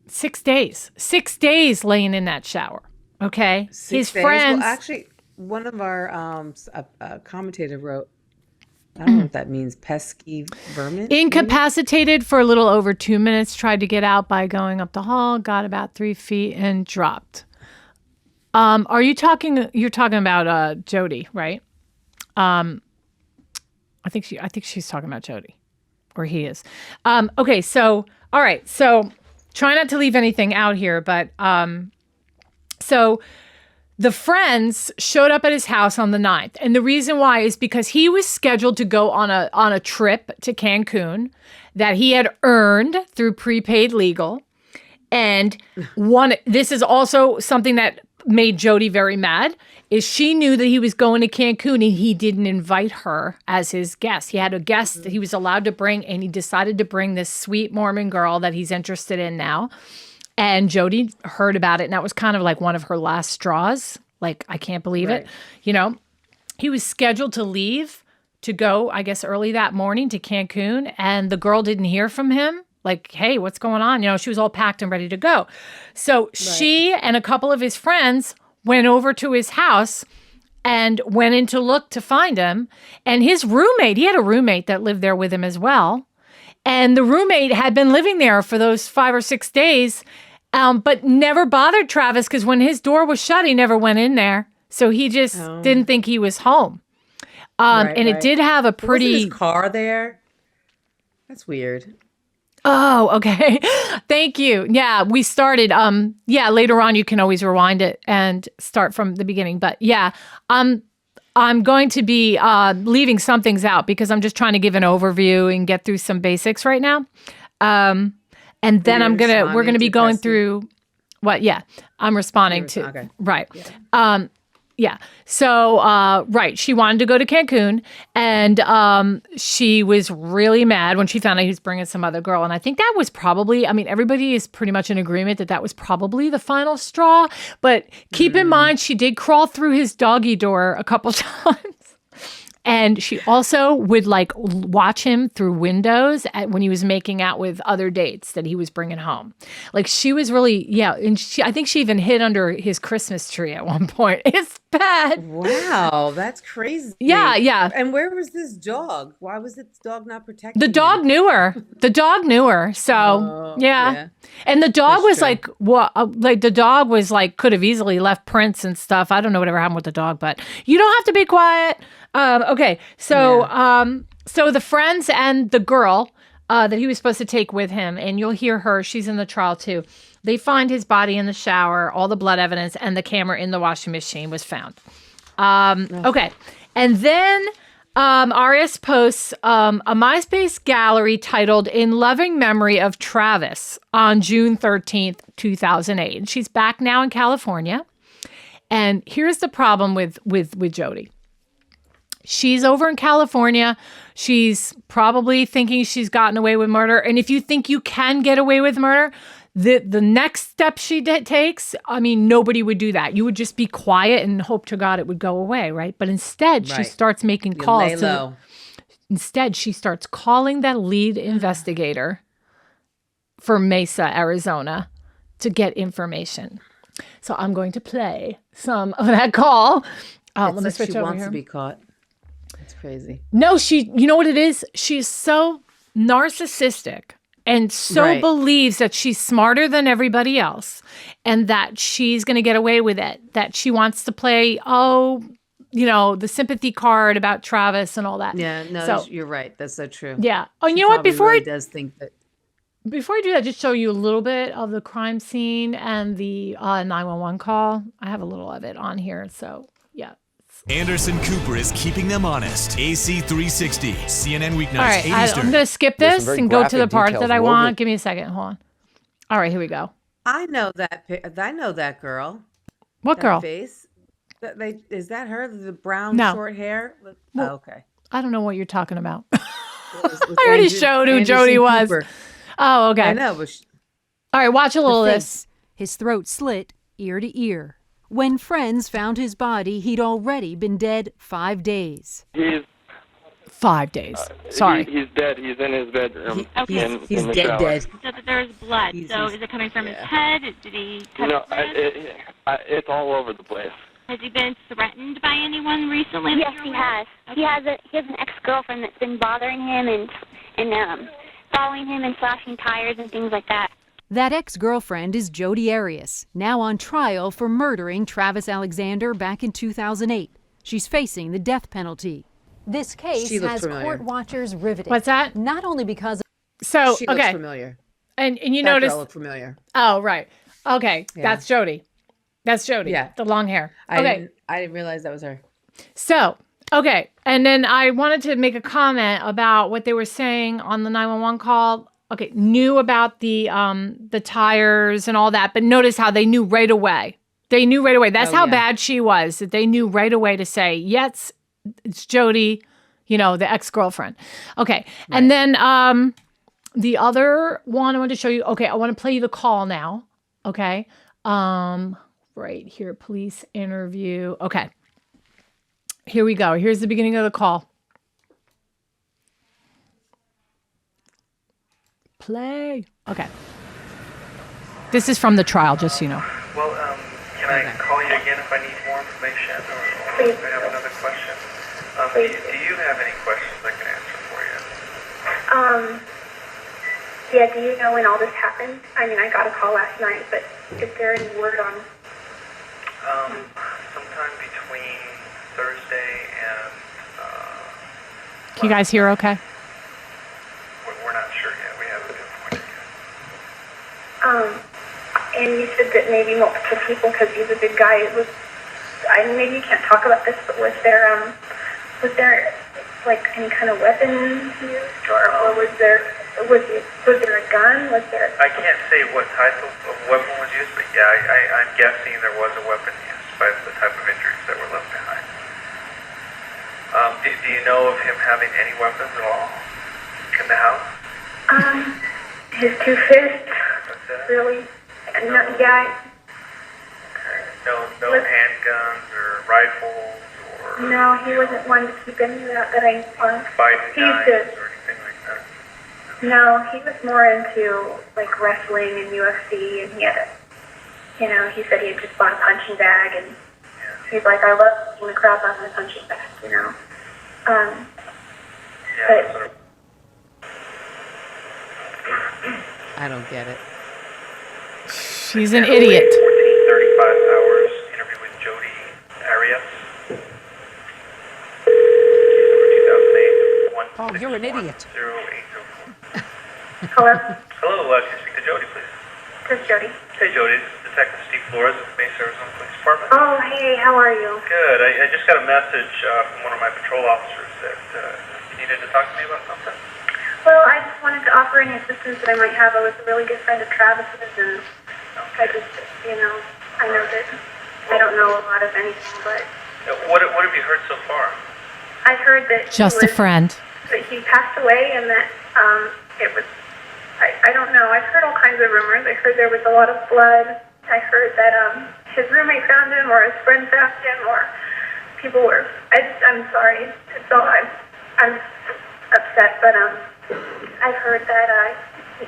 6 days. 6 days laying in that shower. Okay, his friends. Well, actually, one of our commentator wrote, I don't know what that means. Pesky vermin? Incapacitated for a little over 2 minutes, tried to get out by going up the hall, got about 3 feet and dropped. You're talking about Jodi, right? I think she's talking about Jodi, or he is. Okay. So, all right. So try not to leave anything out here, but, so the friends showed up at his house on the 9th. And the reason why is because he was scheduled to go on a trip to Cancun that he had earned through prepaid legal. And this is also something that made Jodi very mad, is she knew that he was going to Cancun and he didn't invite her as his guest. He had a guest that he was allowed to bring, and he decided to bring this sweet Mormon girl that he's interested in now. And Jodi heard about it, and that was kind of like one of her last straws. Like, I can't believe it. He was scheduled to leave to go, I guess, early that morning to Cancun, and the girl didn't hear from him. Like, hey, what's going on? She was all packed and ready to go. So she and a couple of his friends went over to his house and went in to look to find him. And his roommate, he had a roommate that lived there with him as well. And the roommate had been living there for those 5 or 6 days, but never bothered Travis because when his door was shut, he never went in there. So he just didn't think he was home. It did have a pretty... Wasn't his car there? That's weird. Oh, okay. Thank you. Yeah, we started. Later on you can always rewind it and start from the beginning. But yeah, I'm going to be leaving some things out because I'm just trying to give an overview and get through some basics right now. And then we're gonna be going through what? Yeah, I'm responding to. Okay. Right. Yeah. Yeah. So, right. She wanted to go to Cancun and she was really mad when she found out he was bringing some other girl. And I think that was probably, everybody is pretty much in agreement that was probably the final straw. But keep in mind, she did crawl through his doggy door a couple times. And she also would watch him through windows when he was making out with other dates that he was bringing home. Like she was really, and I think she even hid under his Christmas tree at one point. It's bad. Wow, that's crazy. Yeah. And where was this dog? Why was this dog not protecting The dog him? knew her. The dog knew her. So yeah. And the dog was true. like, what? The dog was like, could have easily left prints and stuff. I don't know whatever happened with the dog, but you don't have to be quiet. Okay. So, so the friends and the girl that he was supposed to take with him, and you'll hear her. She's in the trial too. They find his body in the shower, all the blood evidence, and the camera in the washing machine was found. Okay. And then Arias posts a MySpace gallery titled In Loving Memory of Travis on June 13th, 2008. And she's back now in California. And here's the problem with Jodi. She's over in California. She's probably thinking she's gotten away with murder. And if you think you can get away with murder, the next step she takes, nobody would do that. You would just be quiet and hope to God it would go away, right? But instead, she starts making calls. Lay low. Instead, she starts calling that lead investigator for Mesa, Arizona, to get information. So I'm going to play some of that call. Let me switch she over wants here. to be caught. It's crazy. No, you know what it is? She's so narcissistic and so believes that she's smarter than everybody else and that she's going to get away with it, that she wants to play, the sympathy card about Travis and all that. Yeah, no, so, you're right. That's so true. Yeah. Oh, and you know what? Before really does think that. Before I do that, just show you a little bit of the crime scene and the 911 call. I have a little of it on here. So, yeah. Anderson Cooper is keeping them honest. AC 360, CNN weeknights, All right, 8 Eastern. I'm going to skip this and go to the part that I want. Give me a second. Hold on. All right, here we go. I know that girl. What girl? Face. Is that her? The brown short hair? Well, okay. I don't know what you're talking about. I already showed who Jodi was. Oh, okay. I know. But all right, watch a little of this. His throat slit ear to ear. When friends found his body, he'd already been dead 5 days. He's 5 days. Sorry. He's dead. He's in his bedroom. He's in the dead. shower. Dead. So that there's blood. So is it coming from his head? Did he cut his wrist? It's all over the place. Has he been threatened by anyone recently? Yes, he has. Okay. He has an ex-girlfriend that's been bothering him and following him and slashing tires and things like that. That ex-girlfriend is Jodi Arias, now on trial for murdering Travis Alexander back in 2008. She's facing the death penalty. This case has court watchers riveted. What's that? Not only because she looks familiar. And you that notice girl looked familiar. Oh, right. Okay, that's Jodi. That's Jodi. Yeah, the long hair. I didn't realize that was her. So, okay, and then I wanted to make a comment about what they were saying on the 911 call. Okay, knew about the tires and all that, but notice how they knew right away. They knew right away. That's how bad she was. That they knew right away to say, yes, it's Jodi, the ex-girlfriend. Okay, right. And then the other one I want to show you. Okay, I want to play you the call now. Okay, right here, police interview. Okay, here we go. Here's the beginning of the call. Play. Okay. This is from the trial, just so you know. Well, can I call you again if I need more information or if I have another question? Do you have any questions I can answer for you? Yeah, do you know when all this happened? I mean, I got a call last night, but is there any word on? Sometime between Thursday and... Can you guys hear okay? We're not said that maybe multiple people, because he's a big guy. Maybe you can't talk about this, but was there like any kind of weapon used, or was there a gun? Was there? I can't say what type of weapon was used, but yeah, I'm guessing there was a weapon used by the type of injuries that were left behind. Do you know of him having any weapons at all in the house? His two fists. Really? No, yeah. No handguns or rifles or. No, he wasn't one to keep any of that I fighting knives or anything like that. No, he was more into like wrestling and UFC, and he had he said he had just bought a punching bag, and he's like, I love punching the crap out of my punching bag, but I don't get it. She's an idiot. 14:35 hours interview with Jodi Arias. 2008. Oh, you're an idiot. 0804. Hello? Hello, can you speak to Jodi, please? This is Jodi. Hey, Jodi, this is Detective Steve Flores with Mesa, Arizona Police Department. Oh, hey, how are you? Good. I just got a message from one of my patrol officers that you needed to talk to me about something. Well, I just wanted to offer any assistance that I might have. I was a really good friend of Travis's, and I just, I know that I don't know a lot of anything, but... What have you heard so far? I heard that Just a friend. That he passed away, and that it was... I don't know. I've heard all kinds of rumors. I heard there was a lot of blood. I heard that his roommate found him, or his friend found him, or people were... I'm sorry. It's all... I'm upset, but I've heard that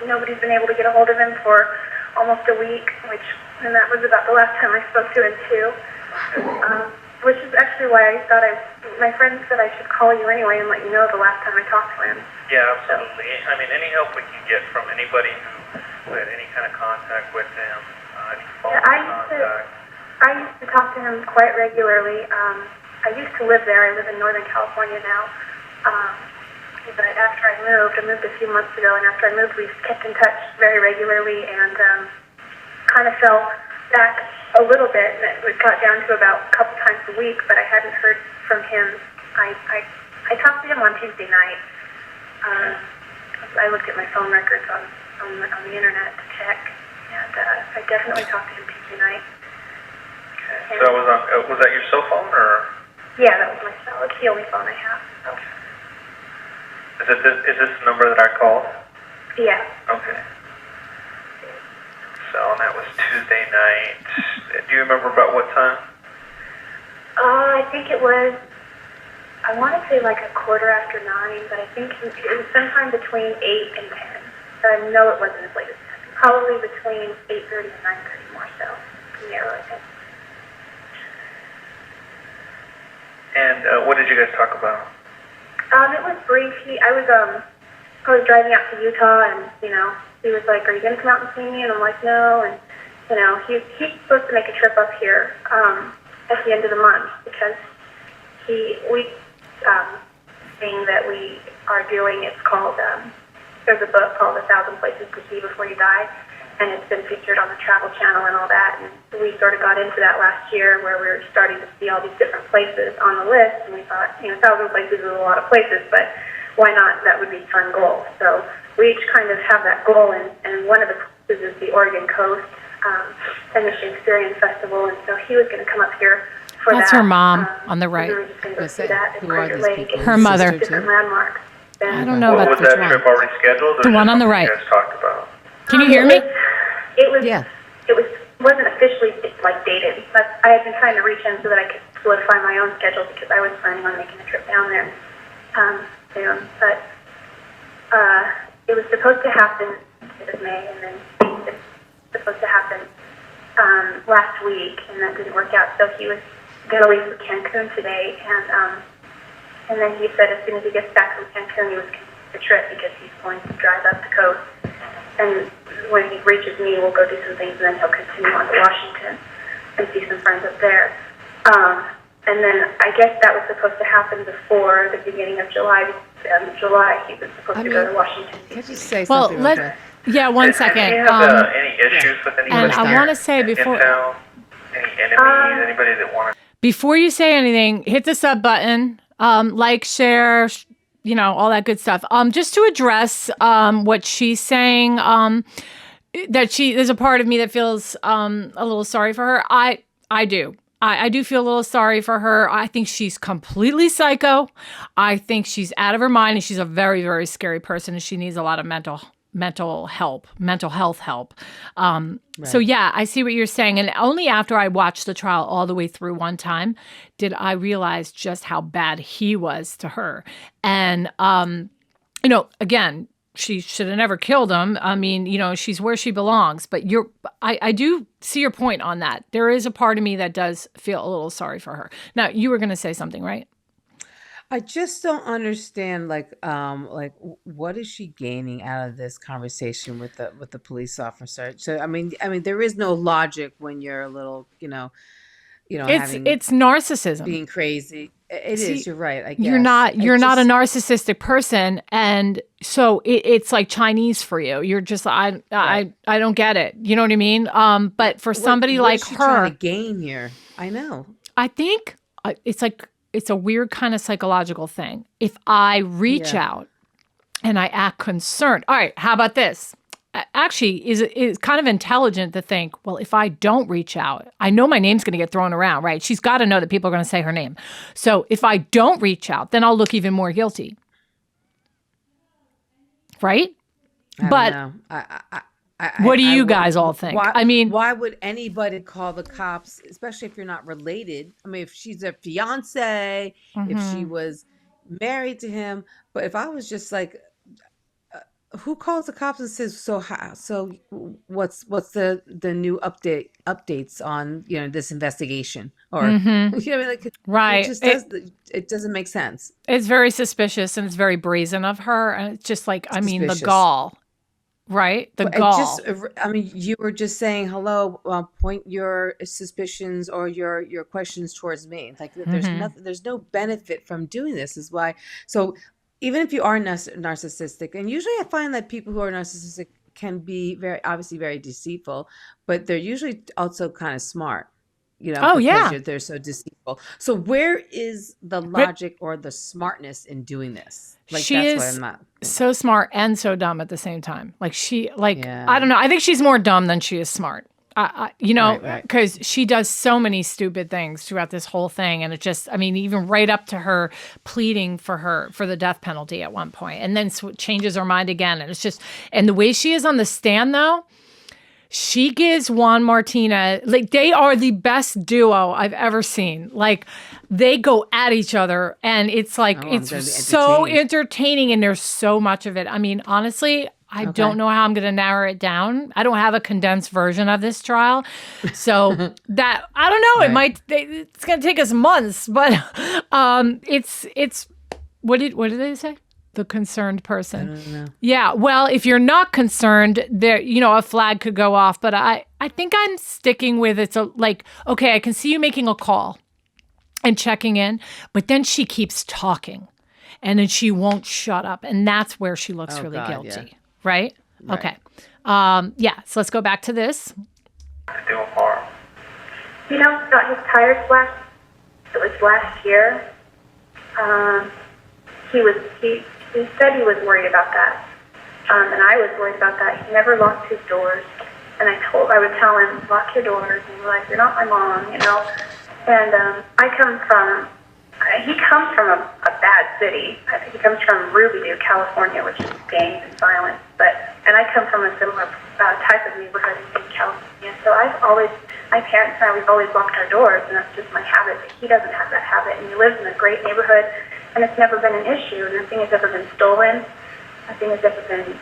nobody's been able to get a hold of him for almost a week, and that was about the last time I spoke to him too. Which is actually why I thought my friend said I should call you anyway and let you know the last time I talked to him. Yeah, absolutely. I mean, any help we can get from anybody who had any kind of contact with him, any phone contact. I used to talk to him quite regularly. I used to live there. I live in Northern California now. But after I moved a few months ago, and after I moved, we kept in touch very regularly, and kind of fell back a little bit, and it got down to about a couple times a week, but I hadn't heard from him. I talked to him on Tuesday night. I looked at my phone records on the internet to check, and I definitely talked to him Tuesday night. Okay. So was that your cell phone, or? Yeah, that was my cell. It's the only phone I have. Okay. Is this the number that I called? Yeah. Okay. So, and that was Tuesday night. Do you remember about what time? I think it was, I want to say like 9:15, but I think it was sometime between 8 and 10. So I know it wasn't as late as 10. Probably between 8:30 and 9:30 more so. Yeah, I think. And what did you guys talk about? It was brief. I was driving out to Utah, and he was like, "Are you going to come out and see me?" And I'm like, "No." And he's supposed to make a trip up here at the end of the month because thing that we are doing. It's called there's a book called 1,000 Places to See Before You Die, and it's been featured on the Travel Channel and all that. And we sort of got into that last year where we were starting to see all these different places on the list, and we thought, 1,000 places is a lot of places, but why not? That would be a fun goal. So we each kind of have that goal, and one of the places is the Oregon coast and the Shakespearean Festival, and so he was going to come up here for that. That's her mom on the right. We were just going to go see that in Crater Lake and her mother. different landmarks. I don't know about was which that one. trip already scheduled? Or The one on the right. You guys talked about? Can you hear me? It wasn't officially dated, but I had been trying to reach him so that I could solidify my own schedule because I was planning on making a trip down there soon. But it was supposed to happen in May, and then it's supposed to happen last week, and that didn't work out. So he was going to leave for Cancun today, and then he said as soon as he gets back from Cancun, he was continuing the trip because he's going to drive up the coast. And when he reaches me, we'll go do some things, and then he'll continue on to Washington and see some friends up there. And then I guess that was supposed to happen before the beginning of July. July, he was supposed to go to Washington. Could you say Well, something like that? Yeah, one second. Do you have any issues with any and I want to say before intel, any enemies, anybody that want to... Before you say anything, hit the sub button, like, share, all that good stuff. Just to address what she's saying, that there's a part of me that feels a little sorry for her. I do. I do feel a little sorry for her. I think she's completely psycho. I think she's out of her mind, and she's a very, very scary person, and she needs a lot of mental health help. So yeah, I see what you're saying. And only after I watched the trial all the way through one time did I realize just how bad he was to her. And, again, she should have never killed him. I mean, she's where she belongs, but I do see your point on that. There is a part of me that does feel a little sorry for her. Now, you were going to say something, right? I just don't understand, what is she gaining out of this conversation with the police officer? So, I mean, there is no logic when you're a little, it's narcissism, being crazy. It is. You're right. I guess you're not a narcissistic person, and so it's like Chinese for you. You're just I don't get it. You know what I mean? But for somebody like her, trying to gain here, I know. I think it's a weird kind of psychological thing. If I reach out and I act concerned, all right. How about this? Actually, is kind of intelligent to think, well, if I don't reach out, I know my name's going to get thrown around, right? She's got to know that people are going to say her name. So if I don't reach out, then I'll look even more guilty. Right? I don't know. What do you guys all think? Why would anybody call the cops, especially if you're not related? I mean, if she's a fiance, if she was married to him, but if I was just like, who calls the cops and says, so what's the new updates on this investigation, or right? It doesn't make sense. It's very suspicious, and it's very brazen of her, and it's just like the gall. Right? The gall. You were just saying, hello, point your suspicions or your questions towards me. Like, there's no benefit from doing this, is why. So even if you are narcissistic, and usually I find that people who are narcissistic can be obviously very deceitful, but they're usually also kind of smart. They're so deceitful. So where is the logic or the smartness in doing this? She is so smart and so dumb at the same time. I don't know. I think she's more dumb than she is smart. Because she does so many stupid things throughout this whole thing. And it just, even right up to her pleading for the death penalty at one point, and then changes her mind again. And it's just, and the way she is on the stand though, she gives Juan Martinez, they are the best duo I've ever seen. They go at each other, and it's it's so entertaining, and there's so much of it. Honestly, I don't know how I'm going to narrow it down. I don't have a condensed version of this trial. So that, I don't know, it's going to take us months, but it's what did they say? The concerned person. I don't know. Yeah. Well, if you're not concerned, there, a flag could go off, but I think I'm sticking with okay, I can see you making a call and checking in, but then she keeps talking, and then she won't shut up. And that's where she looks really guilty. Yeah. Right? Okay. So let's go back to this. Got his tires slashed. It was last year. He said he was worried about that, and I was worried about that. He never locked his doors, and I would tell him, lock your doors, and you're not my mom, And he comes from a bad city. I think he comes from Ruby, California, which is gangs and violence. And I come from a similar type of neighborhood in California. So my parents and I, we've always locked our doors, and that's just my habit. But he doesn't have that habit, and he lives in a great neighborhood. And it's never been an issue. Nothing has ever been stolen. Nothing has ever been.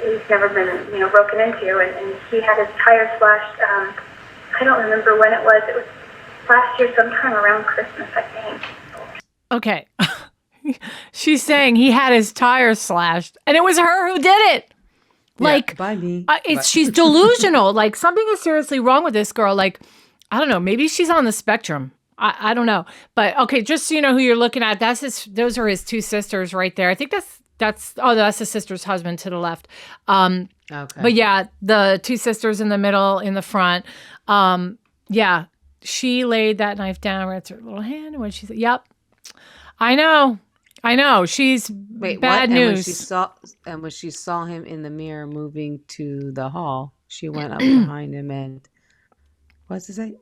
He's never been, broken into. And he had his tires slashed. I don't remember when it was. It was last year, sometime around Christmas, I think. Okay, she's saying he had his tires slashed, and it was her who did it. By me. She's delusional. Something is seriously wrong with this girl. I don't know. Maybe she's on the spectrum. I don't know. But okay, just so you know who you're looking at, those are his two sisters right there. I think That's the sister's husband to the left. Okay. But yeah, the two sisters in the middle, in the front. Yeah, she laid that knife down right to her little hand. And when she said, "Yep, I know. She's bad news." And when she saw him in the mirror moving to the hall, she went up behind him and what's it say?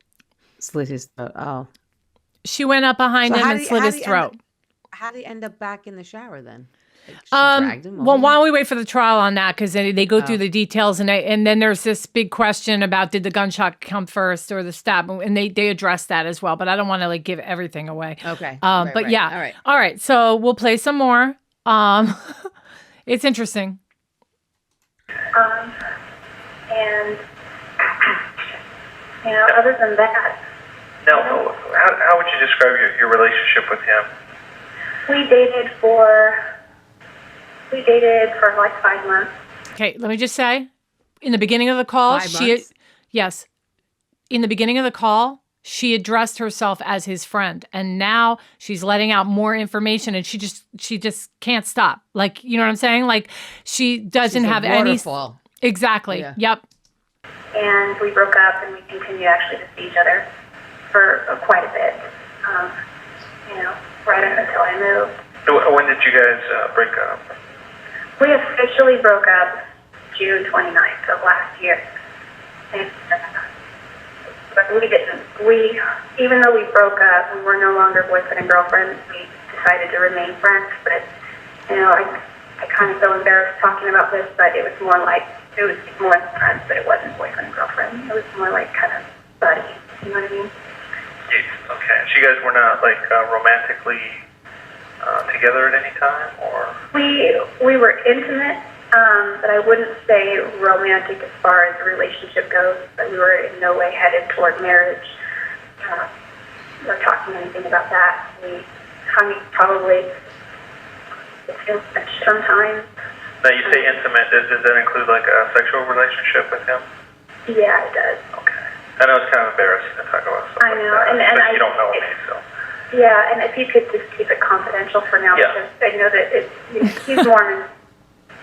Slit his throat. Oh, she went up behind him and slit his throat. How did he end up back in the shower then? Like, she dragged him over? Well, why don't we wait for the trial on that? Because they go through the details, and then there's this big question about did the gunshot come first or the stab, and they address that as well. But I don't want to give everything away. Okay. But yeah. All right. So we'll play some more. It's interesting. And other than that. Now, how would you describe your relationship with him? We dated for like 5 months. Okay, let me just say, in the beginning of the call, in the beginning of the call, she addressed herself as his friend, and now she's letting out more information, and she just can't stop. Like, you know what I'm saying? Like, she doesn't have any. Exactly. Yeah. Yep. And we broke up, and we continued actually to see each other for quite a bit. Right up until I moved. When did you guys break up? We officially broke up June 29th of last year. But we didn't. Even though we broke up, we were no longer boyfriend and girlfriend. We decided to remain friends. But, I kind of feel embarrassed talking about this, but it was more than friends, but it wasn't boyfriend and girlfriend. It was more like kind of buddies. You know what I mean? Okay. So you guys were not romantically together at any time, or? We were intimate, but I wouldn't say romantic as far as the relationship goes. But we were in no way headed toward marriage or talking anything about that. We hung probably sometimes. Now you say intimate. Does that include like a sexual relationship with him? Yeah, it does. Okay. I know it's kind of embarrassing to talk about stuff I know, like that, and you don't know me, so. Yeah, and if you could just keep it confidential for now, because I know that he's Mormon.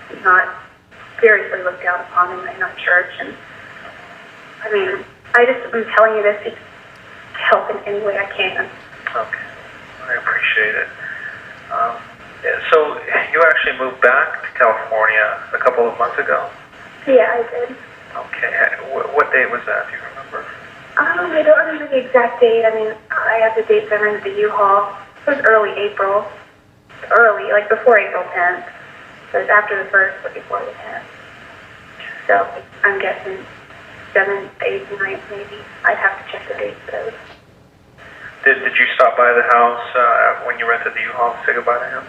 He's not seriously looked down upon in our church, and I'm telling you this to help in any way I can. Okay, I appreciate it. So you actually moved back to California a couple of months ago? Yeah, I did. Okay, what date was that? Do you remember? I don't remember the exact date. I have the dates I rented the U-Haul. It was early April. Like before April 10th. So it was after the 1st, but before the 10th. So I'm guessing 7th, 8th, 9th maybe. I'd have to check the dates, though. Did you stop by the house when you rented the U-Haul to say goodbye to him?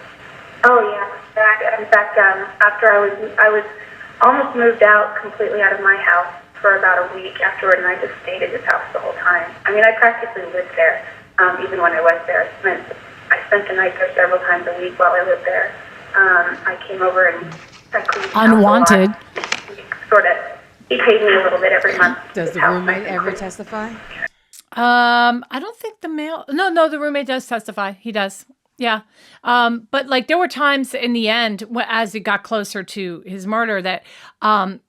Oh, yeah. In fact, after I was almost moved out completely out of my house for about a week afterward, and I just stayed at his house the whole time. I practically lived there, even when I was there. I spent the night there several times a week while I lived there. I came over and I cleaned the house Unwanted. He paid me a little bit every month. Does the roommate ever testify? I don't think the roommate does testify. He does. Yeah. But there were times in the end, as it got closer to his murder, that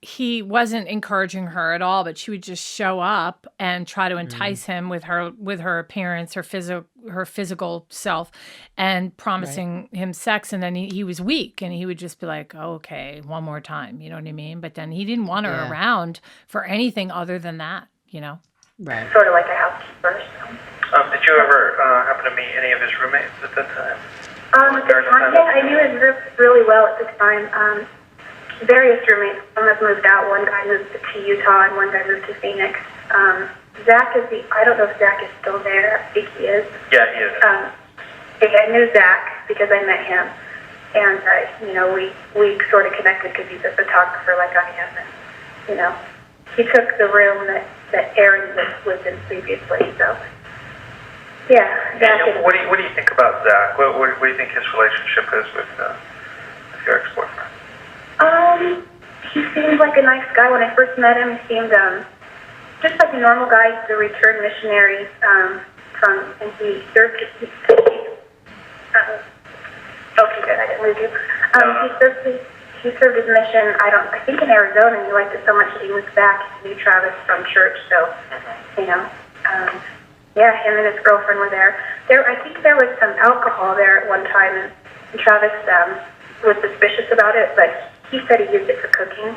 he wasn't encouraging her at all, but she would just show up and try to entice him with her appearance, her physical self, and promising him sex. And then he was weak, and he would just be like, oh, okay, one more time. You know what I mean? But then he didn't want her around for anything other than that, Right. Sort of like a housekeeper. Did you ever happen to meet any of his roommates at that time? I knew his group really well at the time. Various roommates. Some have moved out. One guy moved to Utah, and one guy moved to Phoenix. Zach I don't know if Zach is still there. I think he is. Yeah, he is. I knew Zach because I met him. And, we sort of connected because he's a photographer like I am. And, he took the room that Aaron lived in previously, so... Yeah, Zach. What do you think about Zach? What do you think his relationship is with your ex-boyfriend? He seemed like a nice guy. When I first met him, he seemed just like a normal guy. He's a returned missionary and he served. Okay, good. I didn't lose you. He served his mission, I think in Arizona, and he liked it so much that he moved back. He knew Travis from church, so, him and his girlfriend were there. I think there was some alcohol there at one time, and Travis was suspicious about it, but he said he used it for cooking.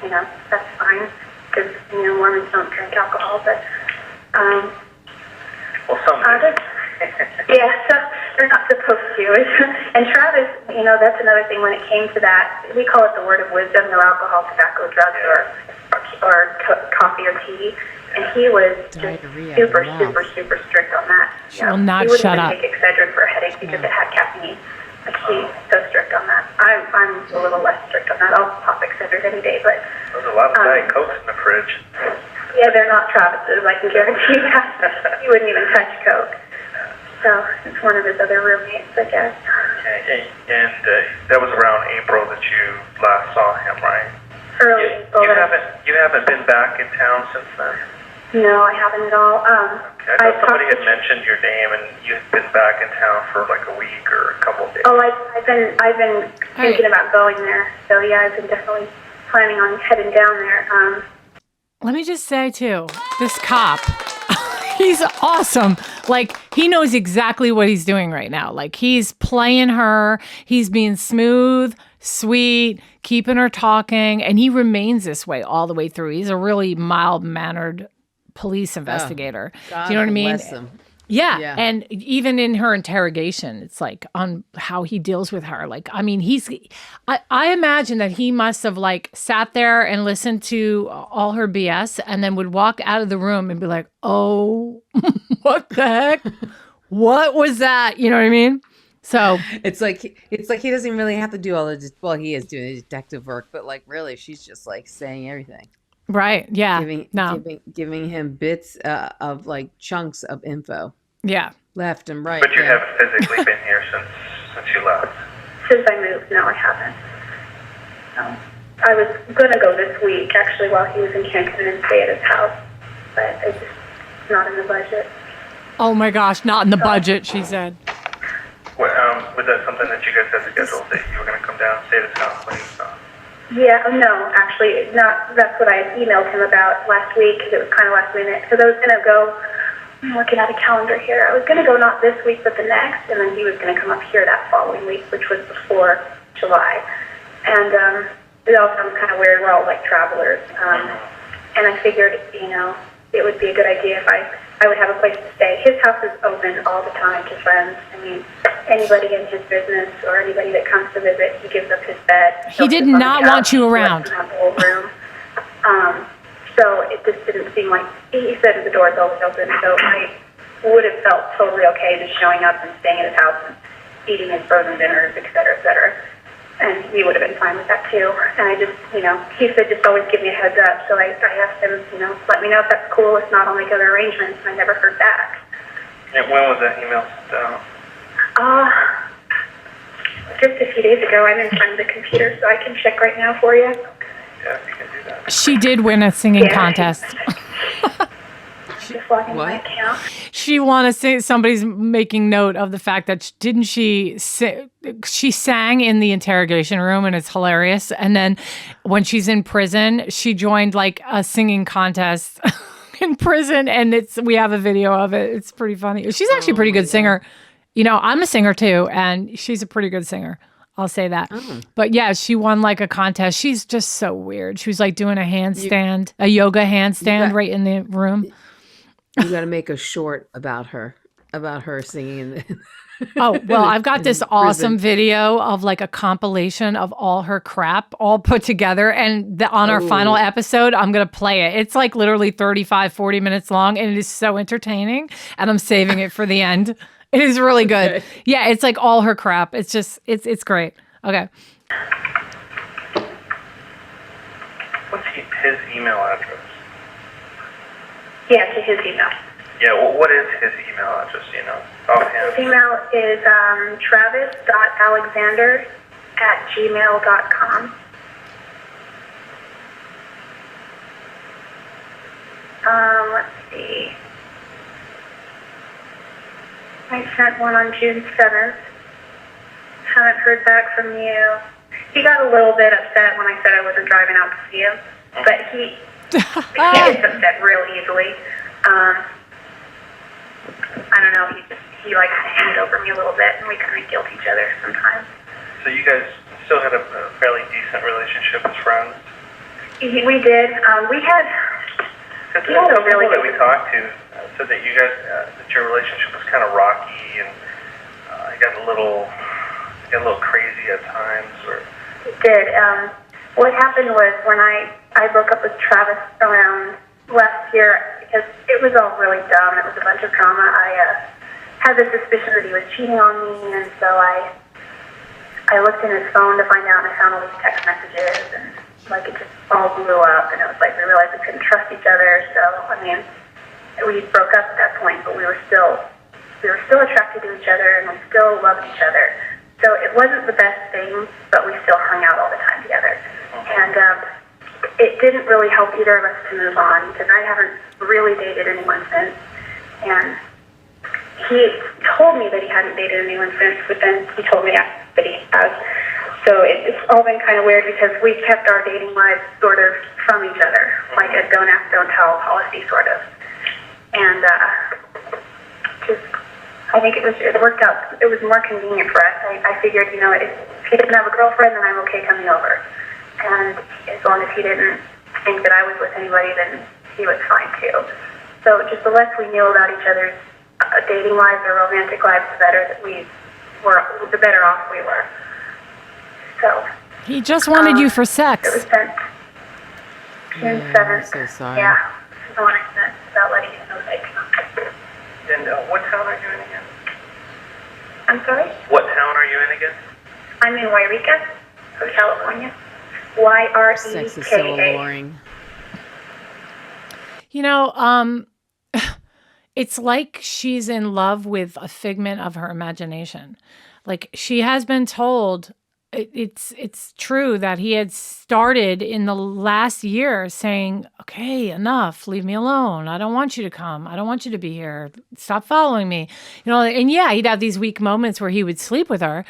That's fine, because, Mormons don't drink alcohol, but, well, some do. so they're not supposed to. And Travis, that's another thing when it came to that. We call it the word of wisdom: no alcohol, tobacco, drugs, or coffee or tea. And he was just super strict on that. She will not shut up. He wouldn't even take Excedrin for a headache because it had caffeine. Like, he's so strict on that. I'm a little less strict on that. I'll pop Excedrin any day, but there's a lot of Diet Cokes in the fridge. Yeah, they're not Travis's, I can guarantee that. He wouldn't even touch Coke. So it's one of his other roommates, I guess. Okay, and that was around April that you last saw him, right? Early April. You haven't been back in town since then? No, I haven't at all. Okay, I thought somebody had mentioned your name, and you've been back in town for like a week or a couple of days. Oh, I've been thinking about going there. So yeah, I've been definitely planning on heading down there. Let me just say too, this cop, he's awesome. Like, he knows exactly what he's doing right now. Like, he's playing her. He's being smooth, sweet, keeping her talking, and he remains this way all the way through. He's a really mild-mannered police investigator. God Do you know what I mean? bless him. Yeah. And even in her interrogation, it's like on how he deals with her. Like, I mean, I imagine that he must have like sat there and listened to all her BS and then would walk out of the room and be like, oh, what the heck? What was that? You know what I mean? So it's like he doesn't really have to do all the, well, he is doing detective work, but like really she's just like saying everything. Right. Yeah. Giving him bits of like chunks of info. Yeah. Left and right. But you haven't physically been here since you left. Since I moved, no, I haven't. I was gonna go this week actually while he was in Cancun and stay at his house, but it's just not in the budget. Oh my gosh, not in the budget, she said. Was that something that you guys had scheduled, that you were going to come down and stay at his house when he was gone? Yeah, no, actually, not. That's what I emailed him about last week because it was kind of last minute. Because I was going to go, I'm looking at a calendar here. I was going to go not this week, but the next, and then he was going to come up here that following week, which was before July. And it all sounds kind of weird. We're all like travelers. And I figured, it would be a good idea if I would have a place to stay. His house is open all the time to friends. I mean, anybody in his business or anybody that comes to visit, he gives up his bed. He did not want you around. Have the whole room. So it just didn't seem like, he said the door is always open, so I would have felt totally okay just showing up and staying at his house and eating his frozen dinners, et cetera, et cetera. And he would have been fine with that too. And I just, he said just always give me a heads up. So I asked him, let me know if that's cool. If not, I'll make other arrangements. And I never heard back. And when was that email sent out? Just a few days ago. I'm in front of the computer, so I can check right now for you. Yeah, you can do that. She did win a singing contest. Just logging my account. She want to say, somebody's making note of the fact that she sang in the interrogation room, and it's hilarious. And then when she's in prison, she joined like a singing contest in prison, and we have a video of it. It's pretty funny. She's actually a pretty good singer. I'm a singer too, and she's a pretty good singer. I'll say that. But yeah, she won like a contest. She's just so weird. She was like doing a handstand, a yoga handstand right in the room. You got to make a short about her singing in the. Oh, well, I've got this awesome video of like a compilation of all her crap all put together. And on our final episode, I'm going to play it. It's like literally 35, 40 minutes long, and it is so entertaining. And I'm saving it for the end. It is really good. Okay. Yeah, it's like all her crap. It's just, it's great. Okay. What's his email address? Yeah, to his email. Yeah, well, what is his email address, offhand? His email is travis.alexander@gmail.com. Let's see. I sent one on June 7th. Haven't heard back from you. He got a little bit upset when I said I wasn't driving out to see him, but he gets upset real easily. I don't know, he like kind of handed over me a little bit, and we kind of guilt each other sometimes. So you guys still had a fairly decent relationship as friends? We did. We had a really good... that we talked to said that you guys, that your relationship was kind of rocky, and it got a little crazy at times. Or... It did. What happened was when I broke up with Travis around last year, because it was all really dumb. It was a bunch of drama. I had the suspicion that he was cheating on me, and so I looked in his phone to find out, and I found all these text messages, and like it just all blew up, and it was like we realized we couldn't trust each other. So I mean, we broke up at that point, but we were still attracted to each other, and we still loved each other. So it wasn't the best thing, but we still hung out all the time together. And it didn't really help either of us to move on, because I haven't really dated anyone since. And he told me that he hadn't dated anyone since, but then he told me that he has. So it's all been kind of weird, because we kept our dating lives sort of from each other, like a don't ask, don't tell policy, sort of. And I think it worked out. It was more convenient for us. I figured, if he didn't have a girlfriend, then I'm okay coming over. And as long as he didn't think that I was with anybody, then he was fine too. So just the less we knew about each other's dating lives or romantic lives, the better off we were. So he just wanted you for sex. It was June 7th. I'm so sorry. Yeah, this is the one I sent about letting him know that I came. And what town are you in again? I'm sorry? What town are you in again? I'm in Wairika, California. Y-R-E-K-A. Sex is so alluring. It's like she's in love with a figment of her imagination. Like, she has been told, it's true that he had started in the last year saying, okay, enough, leave me alone. I don't want you to come. I don't want you to be here. Stop following me. And yeah, he'd have these weak moments where he would sleep with her,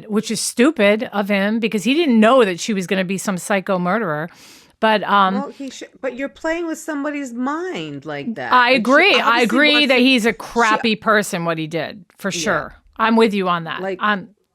which is stupid of him, because he didn't know that she was going to be some psycho murderer. But but you're playing with somebody's mind like that. I agree. I agree that he's a crappy person, what he did, for sure. Yeah. I'm with you on that.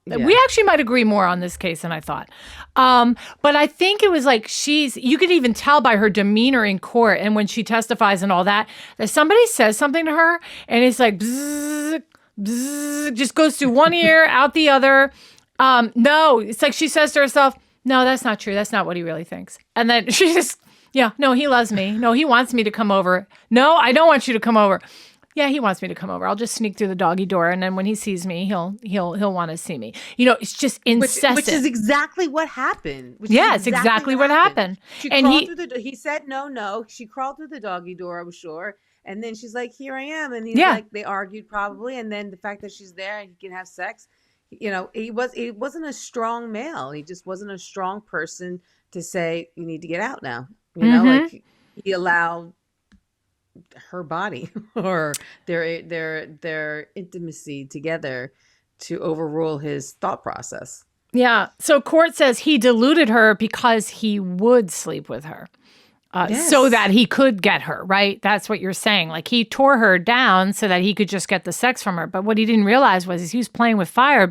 We actually might agree more on this case than I thought. But I think it was like you could even tell by her demeanor in court and when she testifies and all that somebody says something to her and it's like, bzzz, bzzz, just goes through one ear, out the other. No, it's like she says to herself, no, that's not true. That's not what he really thinks. And then she just, no, he loves me. No, he wants me to come over. No, I don't want you to come over. Yeah, he wants me to come over. I'll just sneak through the doggy door, and then when he sees me, he'll want to see me. It's just incessant. Which is exactly what happened. It's exactly what happened. He said no. She crawled through the doggy door, I'm sure. And then she's like, here I am. And he's like, they argued probably. And then the fact that she's there and he can have sex, he wasn't a strong male. He just wasn't a strong person to say, you need to get out now. Like he allowed her body or their intimacy together to overrule his thought process. Yeah. So court says he deluded her because he would sleep with her. So that he could get her, right? That's what you're saying. Like, he tore her down so that he could just get the sex from her. But what he didn't realize was he was playing with fire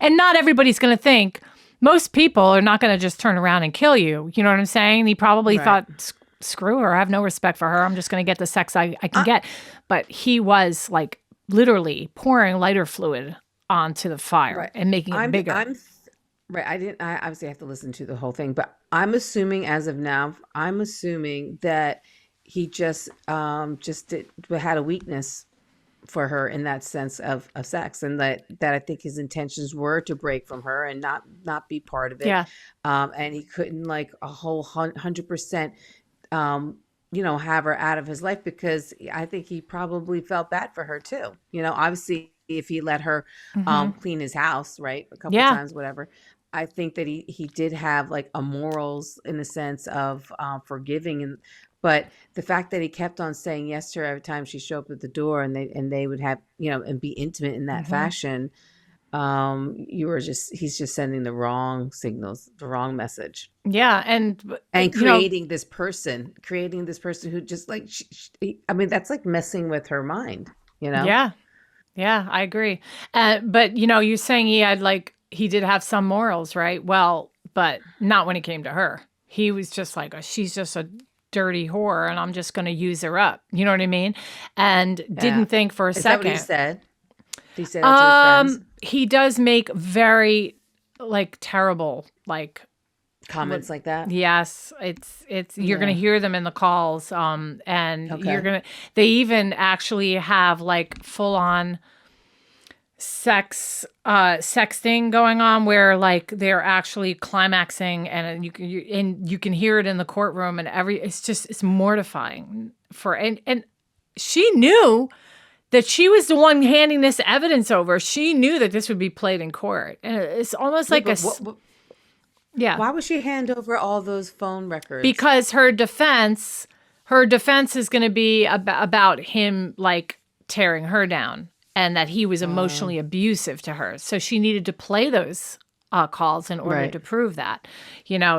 and not everybody's going to think, most people are not going to just turn around and kill you. You know what I'm saying? He probably thought, screw her. I have no respect for her. I'm just going to get the sex I can get. But he was like literally pouring lighter fluid onto the fire and making it bigger. I obviously have to listen to the whole thing, but I'm assuming as of now, that he just had a weakness for her in that sense of sex, and that I think his intentions were to break from her and not be part of it. Yeah. And he couldn't like a whole 100%, have her out of his life, because I think he probably felt bad for her too. Obviously if he let her clean his house, right, a couple times, whatever. I think that he did have like a morals in the sense of forgiving, but the fact that he kept on saying yes to her every time she showed up at the door, and they would have and be intimate in that fashion, he's just sending the wrong signals, the wrong message. Yeah, and creating this person who just like, that's like messing with her mind, Yeah, I agree. But you're saying he did have some morals, right? Well, but not when it came to her. He was just like, she's just a dirty whore, and I'm just going to use her up. You know what I mean? And didn't think for a second. Is that what he said? Did he say that to his friends? He does make very terrible comments like that. Yes, it's you're gonna hear them in the calls, and they even actually have full on sexting going on where they're actually climaxing, and you can hear it in the courtroom, and it's mortifying and she knew that she was the one handing this evidence over. She knew that this would be played in court. And it's almost like Why would she hand over all those phone records? Because her defense is going to be about him tearing her down, and that he was emotionally abusive to her. So she needed to play those calls in order to prove that,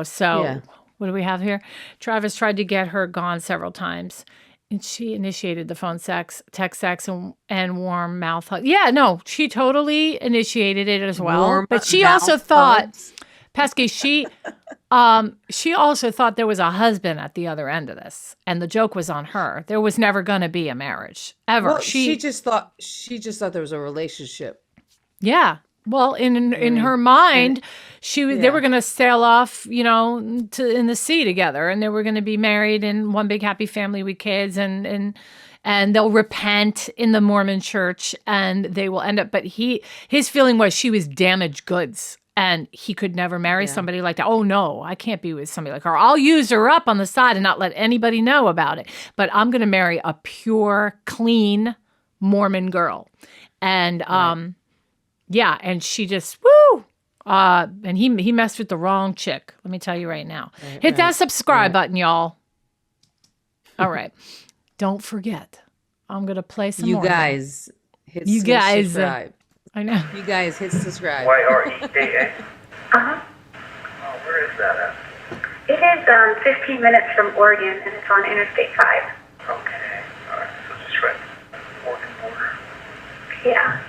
So what do we have here? Travis tried to get her gone several times. And she initiated the phone sex, text sex, and warm mouth hug. Yeah, no, she totally initiated it as well. But she also thought, Pesky, she also thought there was a husband at the other end of this, and the joke was on her. There was never going to be a marriage ever. Well, she just thought there was a relationship. Yeah. Well, in her mind, they were going to sail off, in the sea together, and they were going to be married in one big happy family with kids, and they'll repent in the Mormon church, and they will end up. But his feeling was she was damaged goods, and he could never marry somebody like that. Oh no, I can't be with somebody like her. I'll use her up on the side and not let anybody know about it. But I'm going to marry a pure, clean Mormon girl, and yeah, and she just, and he messed with the wrong chick. Let me tell you right now. Hit that subscribe button, y'all. All right. Don't forget, I'm going to play some more. You guys hit subscribe. I know. You guys hit subscribe. YREAA? Uh-huh. Oh, where is that at? It is 15 minutes from Oregon, and it's on Interstate 5. Okay. All right. So just right Oregon border. Yeah.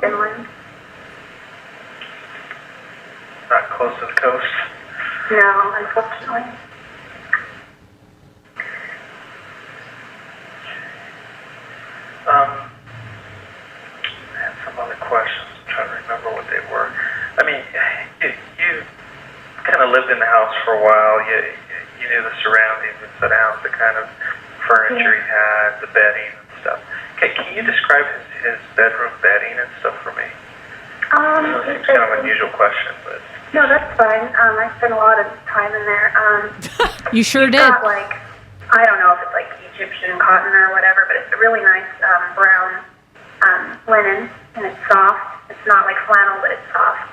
Inland. Not close to the coast? No, unfortunately. I had some other questions. I'm trying to remember what they were. I mean, you kind of lived in the house for a while. You knew the surroundings and sit down, the kind of furniture he had, the bedding and stuff. Can you describe his bedroom bedding and stuff for me? It's kind of an unusual question, but... No, that's fine. I spent a lot of time in there. You sure did. Got, I don't know if it's Egyptian cotton or whatever, but it's a really nice brown linen, and it's soft. It's not like flannel, but it's soft.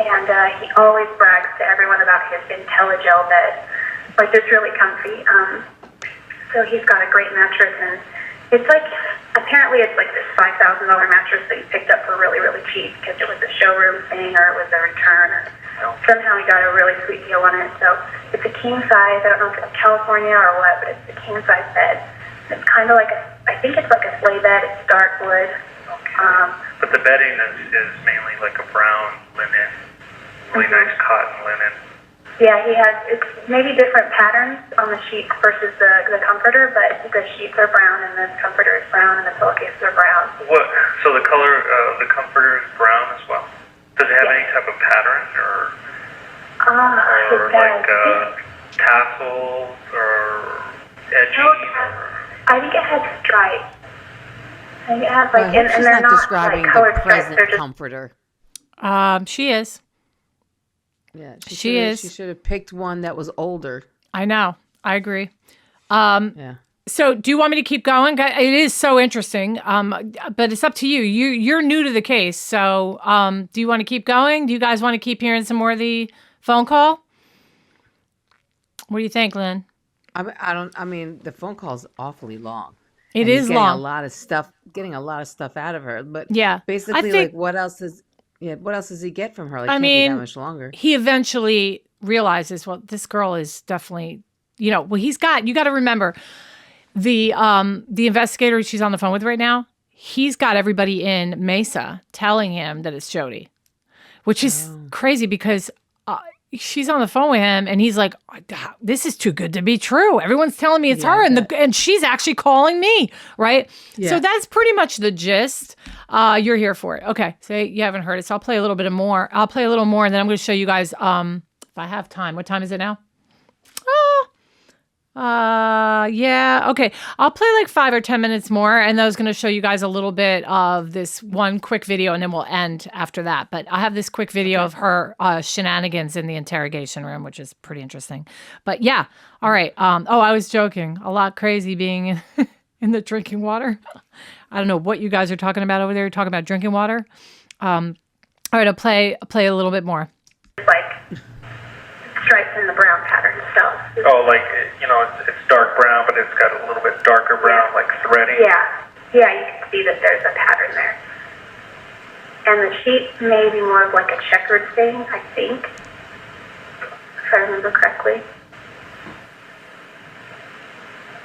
And he always brags to everyone about his IntelliGel bed. It's really comfy. So he's got a great mattress, and it's apparently it's this $5,000 mattress that he picked up for really, really cheap because it was a showroom thing or it was a return, or somehow he got a really sweet deal on it. So it's a king size. I don't know if it's California or what, but it's a king size bed. It's kind of I think it's like a sleigh bed. It's dark wood. Okay. But the bedding is mainly a brown linen, really nice cotton linen. Yeah, it's maybe different patterns on the sheets versus the comforter, but the sheets are brown and the comforter is brown and the pillowcases are brown. So the color of the comforter is brown as well? Does it have any type of pattern or tassels or edging? I think it has stripes. I think it has and they're not describing colored the present stripes. comforter. She is. Yeah, she is. She should have picked one that was older. I know. I agree. So do you want me to keep going? It is so interesting. But it's up to you. You're new to the case. So do you want to keep going? Do you guys want to keep hearing some more of the phone call? What do you think, Lynn? I mean, the phone call is awfully long. It is long. Getting a lot of stuff out of her. But yeah, basically, like, what else does he get from her? Like, can't be that much longer. He eventually realizes, well, this girl is definitely, you got to remember the investigator she's on the phone with right now. He's got everybody in Mesa telling him that it's Jodi, which is crazy because she's on the phone with him and he's like, this is too good to be true. Everyone's telling me it's her and she's actually calling me, right? Yeah. So that's pretty much the gist. You're here for it. Okay, so you haven't heard it, so I'll play a little bit more. I'll play a little more and then I'm going to show you guys if I have time. What time is it now? Yeah. Okay. I'll play like 5 or 10 minutes more and I was going to show you guys a little bit of this one quick video and then we'll end after that. But I have this quick video of her shenanigans in the interrogation room, which is pretty interesting. But yeah. All right. I was joking. A lot crazy being in the drinking water. I don't know what you guys are talking about over there. You're talking about drinking water. All right. I'll play a little bit more. Like stripes in the brown pattern stuff. Oh, like, it's dark brown, but it's got a little bit darker brown, like threading. Yeah, you can see that there's a pattern there. And the sheet may be more of like a checkered thing, I think, if I remember correctly.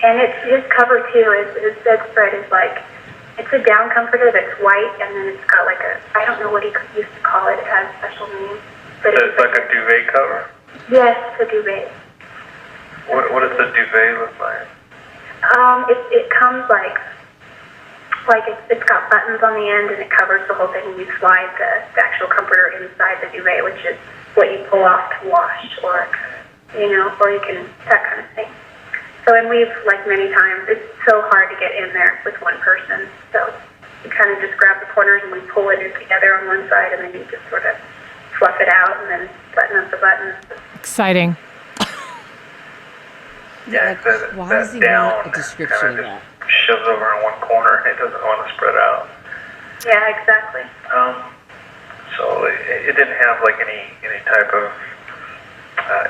And his cover too, his bedspread is like, it's a down comforter that's white, and then it's got like I don't know what he used to call it, it has a special name. But it's like a duvet cover? Yes, it's a duvet. What does the duvet look like? It comes like it's got buttons on the end and it covers the whole thing and you slide the actual comforter inside the duvet, which is what you pull off to wash or you can, that kind of thing. So, and we've, like many times, it's so hard to get in there with one person. So you kind of just grab the corners and we pull it in together on one side and then you just sort of fluff it out and then button up the buttons. Exciting. Yeah, why does he want a description of that? Shoves over in one corner. It doesn't want to spread out. Yeah, exactly. So it didn't have like any type of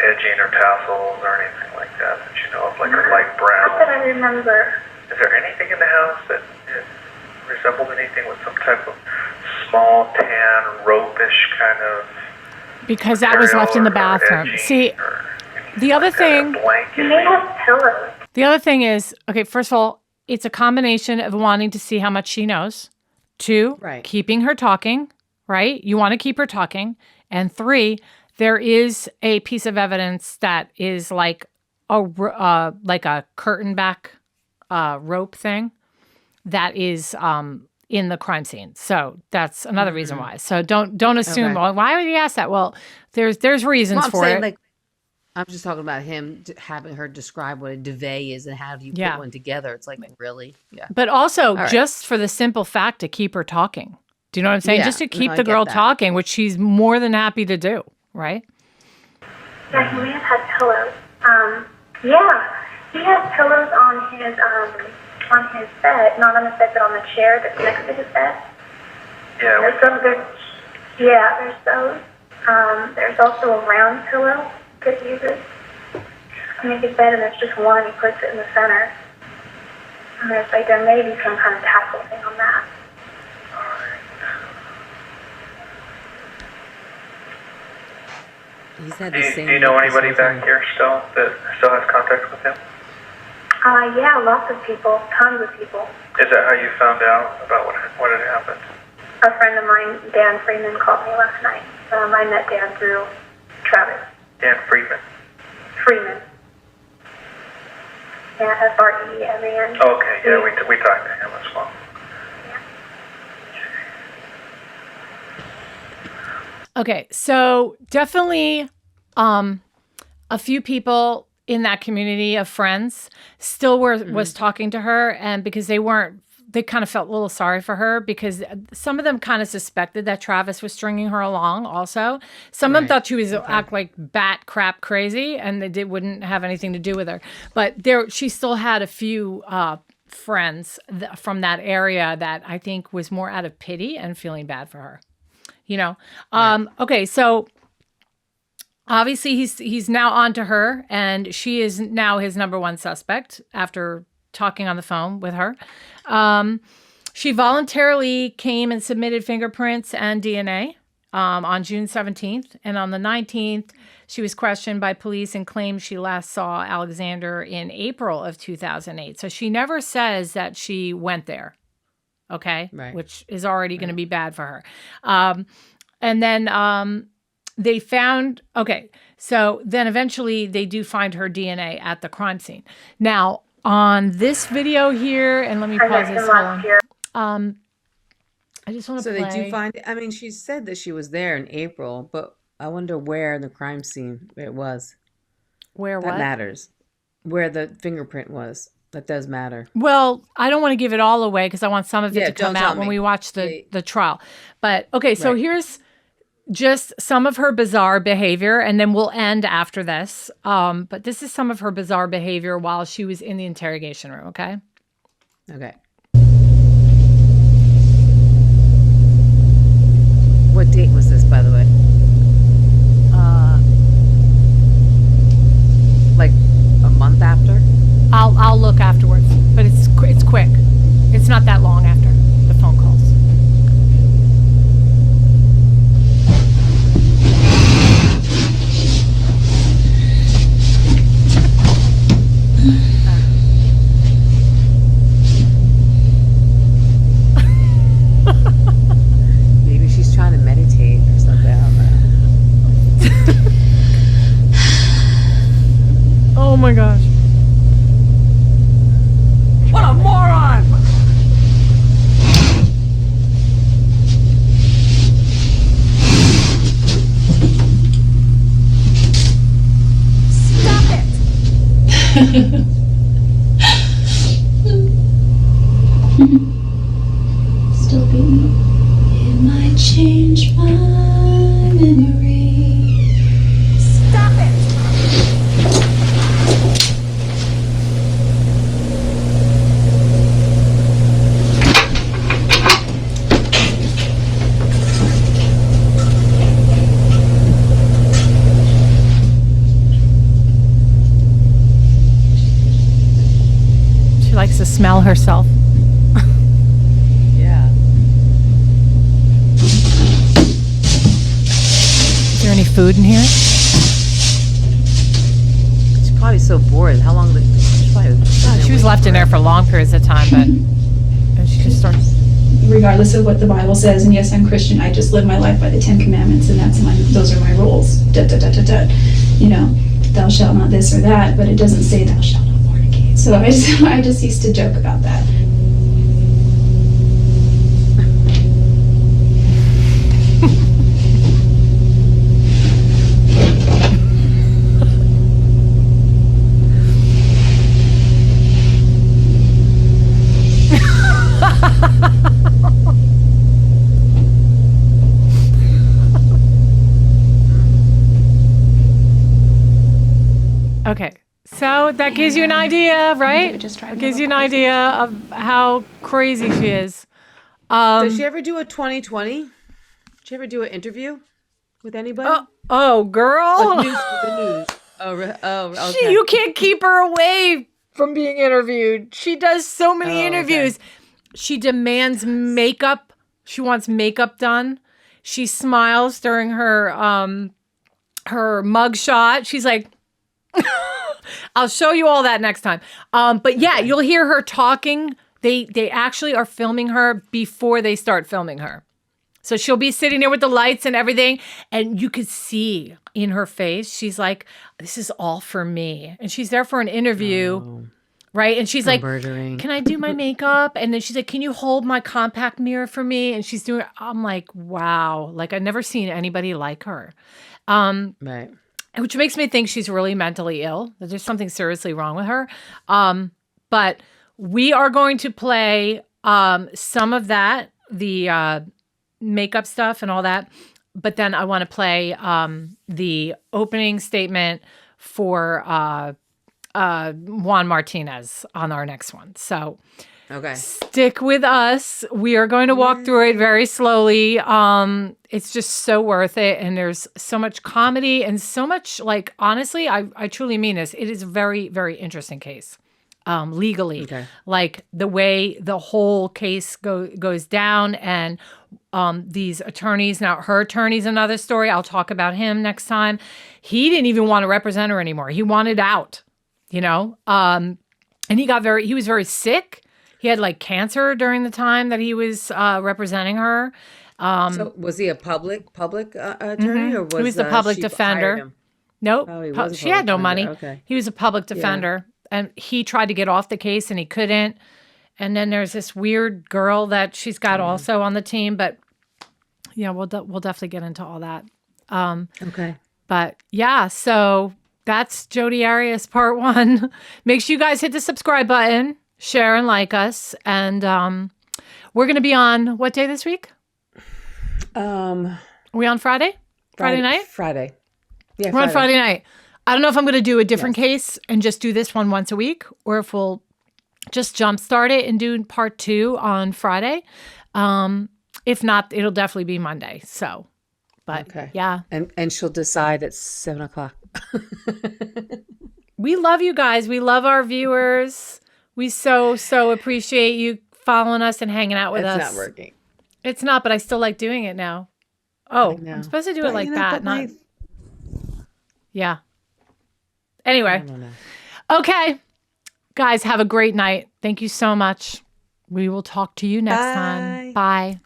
edging or tassels or anything like that you know of, like a light brown. Not that I remember. Is there anything in the house that resembled anything with some type of small tan, rope-ish kind of? Because that was left in the bathroom. See. The other thing, you may have pillows. The other thing is, okay, first of all, it's a combination of wanting to see how much she knows. 2, keeping her talking, right? You want to keep her talking. And 3, there is a piece of evidence that is like a curtain back rope thing that is in the crime scene. So that's another reason why. So don't assume, well, why would he ask that? Well, there's reasons for it. Like, I'm just talking about him having her describe what a duvet is and how do you put one together. It's like, really? Yeah. But also just for the simple fact to keep her talking. Do you know what I'm saying? Yeah. Just to keep the girl talking, which she's more than happy to do, right? Yeah, he may have had pillows. He has pillows on his bed, not on the bed, but on the chair that's next to his bed. Yeah. There's those. There's also a round pillow that he uses to make his bed, and there's just one. He puts it in the center. And there may be some kind of tassel thing on that. He's had the same. Do you know anybody back here still that still has contact with him? Yeah, lots of people, tons of people. Is that how you found out about what had happened? A friend of mine, Dan Freeman, called me last night. I met Dan through Travis. Dan Freeman. Freeman. Yeah, F-R-E-M-A-N. Okay, yeah, we talked to him as well. Okay, so definitely a few people in that community of friends still was talking to her, and because they kind of felt a little sorry for her because some of them kind of suspected that Travis was stringing her along also. Some of them thought she was act like bat crap crazy and they wouldn't have anything to do with her. But she still had a few friends from that area that I think was more out of pity and feeling bad for her. Okay, so obviously he's now on to her, and she is now his number one suspect after talking on the phone with her. She voluntarily came and submitted fingerprints and DNA on June 17th. And on the 19th, she was questioned by police and claimed she last saw Alexander in April of 2008. So she never says that she went there, okay? Right. Which is already going to be bad for her. And then they found, so then eventually they do find her DNA at the crime scene. Now, on this video here, and let me pause this. Hold on. I just want to play. So they do find, I mean, she said that she was there in April, but I wonder where in the crime scene it was. Where that what? matters. Where the fingerprint was. That does matter. Well, I don't want to give it all away because I want some of it to come out when we watch the trial. But, okay, so here's just some of her bizarre behavior, and then we'll end after this. But this is some of her bizarre behavior while she was in the interrogation room, okay? Okay. What date was this, by the way? Like a month after? I'll look afterwards, but it's quick. It's not that long after the phone calls. Maybe she's trying to meditate or something. I don't know. Oh my gosh. What a moron! Stop it! Still beating. It might change my memory. Stop it! She likes to smell herself. Yeah. Is there any food in here? She's probably so bored. How long did She was left in there for long periods of time, but and she just starts. Regardless of what the Bible says, and yes, I'm Christian, I just live my life by the 10 Commandments, and those are my rules. Da, da, da, da, da. You know, thou shalt not this or that, but it doesn't say thou shalt not fornicate. So I just used to joke about that. Okay, so that gives you an idea, right? It gives you an idea of how crazy she is. Does she ever do a 2020? Did she ever do an interview with anybody? Oh, girl. With the news. Okay. You can't keep her away from being interviewed. She does so many interviews. Okay. She demands makeup. She wants makeup done. She smiles during her mug shot. She's like, I'll show you all that next time. But yeah, you'll hear her talking. They actually are filming her before they start filming her. So she'll be sitting there with the lights and everything, and you could see in her face, she's like, this is all for me. And she's there for an interview, right? And she's like, can I do my makeup? And then she's like, can you hold my compact mirror for me? And she's doing, I'm like, wow. Like, I've never seen anybody like her. Right. Which makes me think she's really mentally ill, that there's something seriously wrong with her. But we are going to play some of that, the makeup stuff and all that. But then I want to play the opening statement for Juan Martinez on our next one. So stick with us. We are going to walk through it very slowly. It's just so worth it. And there's so much comedy and so much, like, honestly, I truly mean this. It is a very, very interesting case. legally. Okay. Like the way the whole case goes down, and these attorneys, now her attorney's another story. I'll talk about him next time. He didn't even want to represent her anymore. He wanted out, you know? And he was very sick. He had like cancer during the time that he was representing her. So was he a public attorney, or was he was the public she defender? hired him? Nope. Oh, he was a She had no public money. defender. Okay. He was a public defender, and he tried to get off the case and he couldn't. And then there's this weird girl that she's got also on the team, but yeah, we'll definitely get into all that. Okay. But yeah, so that's Jodi Arias part 1. Make sure you guys hit the subscribe button, share and like us, and we're going to be on what day this week? Are we on Friday? Friday night? Friday. Yeah, We're on Friday night. I don't know if I'm going to do a different case and just do this one once a week, or if we'll just jumpstart it and do part 2 on Friday. If not, it'll definitely be Monday. So, but yeah. And she'll decide at 7:00. We love you guys. We love our viewers. We so appreciate you following us and hanging out with us. It's not working. It's not, but I still like doing it now. Oh, I'm supposed to do it like that. Not. Yeah. Anyway. Okay. Guys, have a great night. Thank you so much. We will talk to you next time. Bye.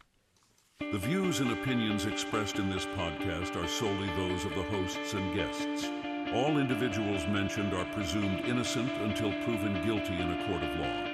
The views and opinions expressed in this podcast are solely those of the hosts and guests. All individuals mentioned are presumed innocent until proven guilty in a court of law.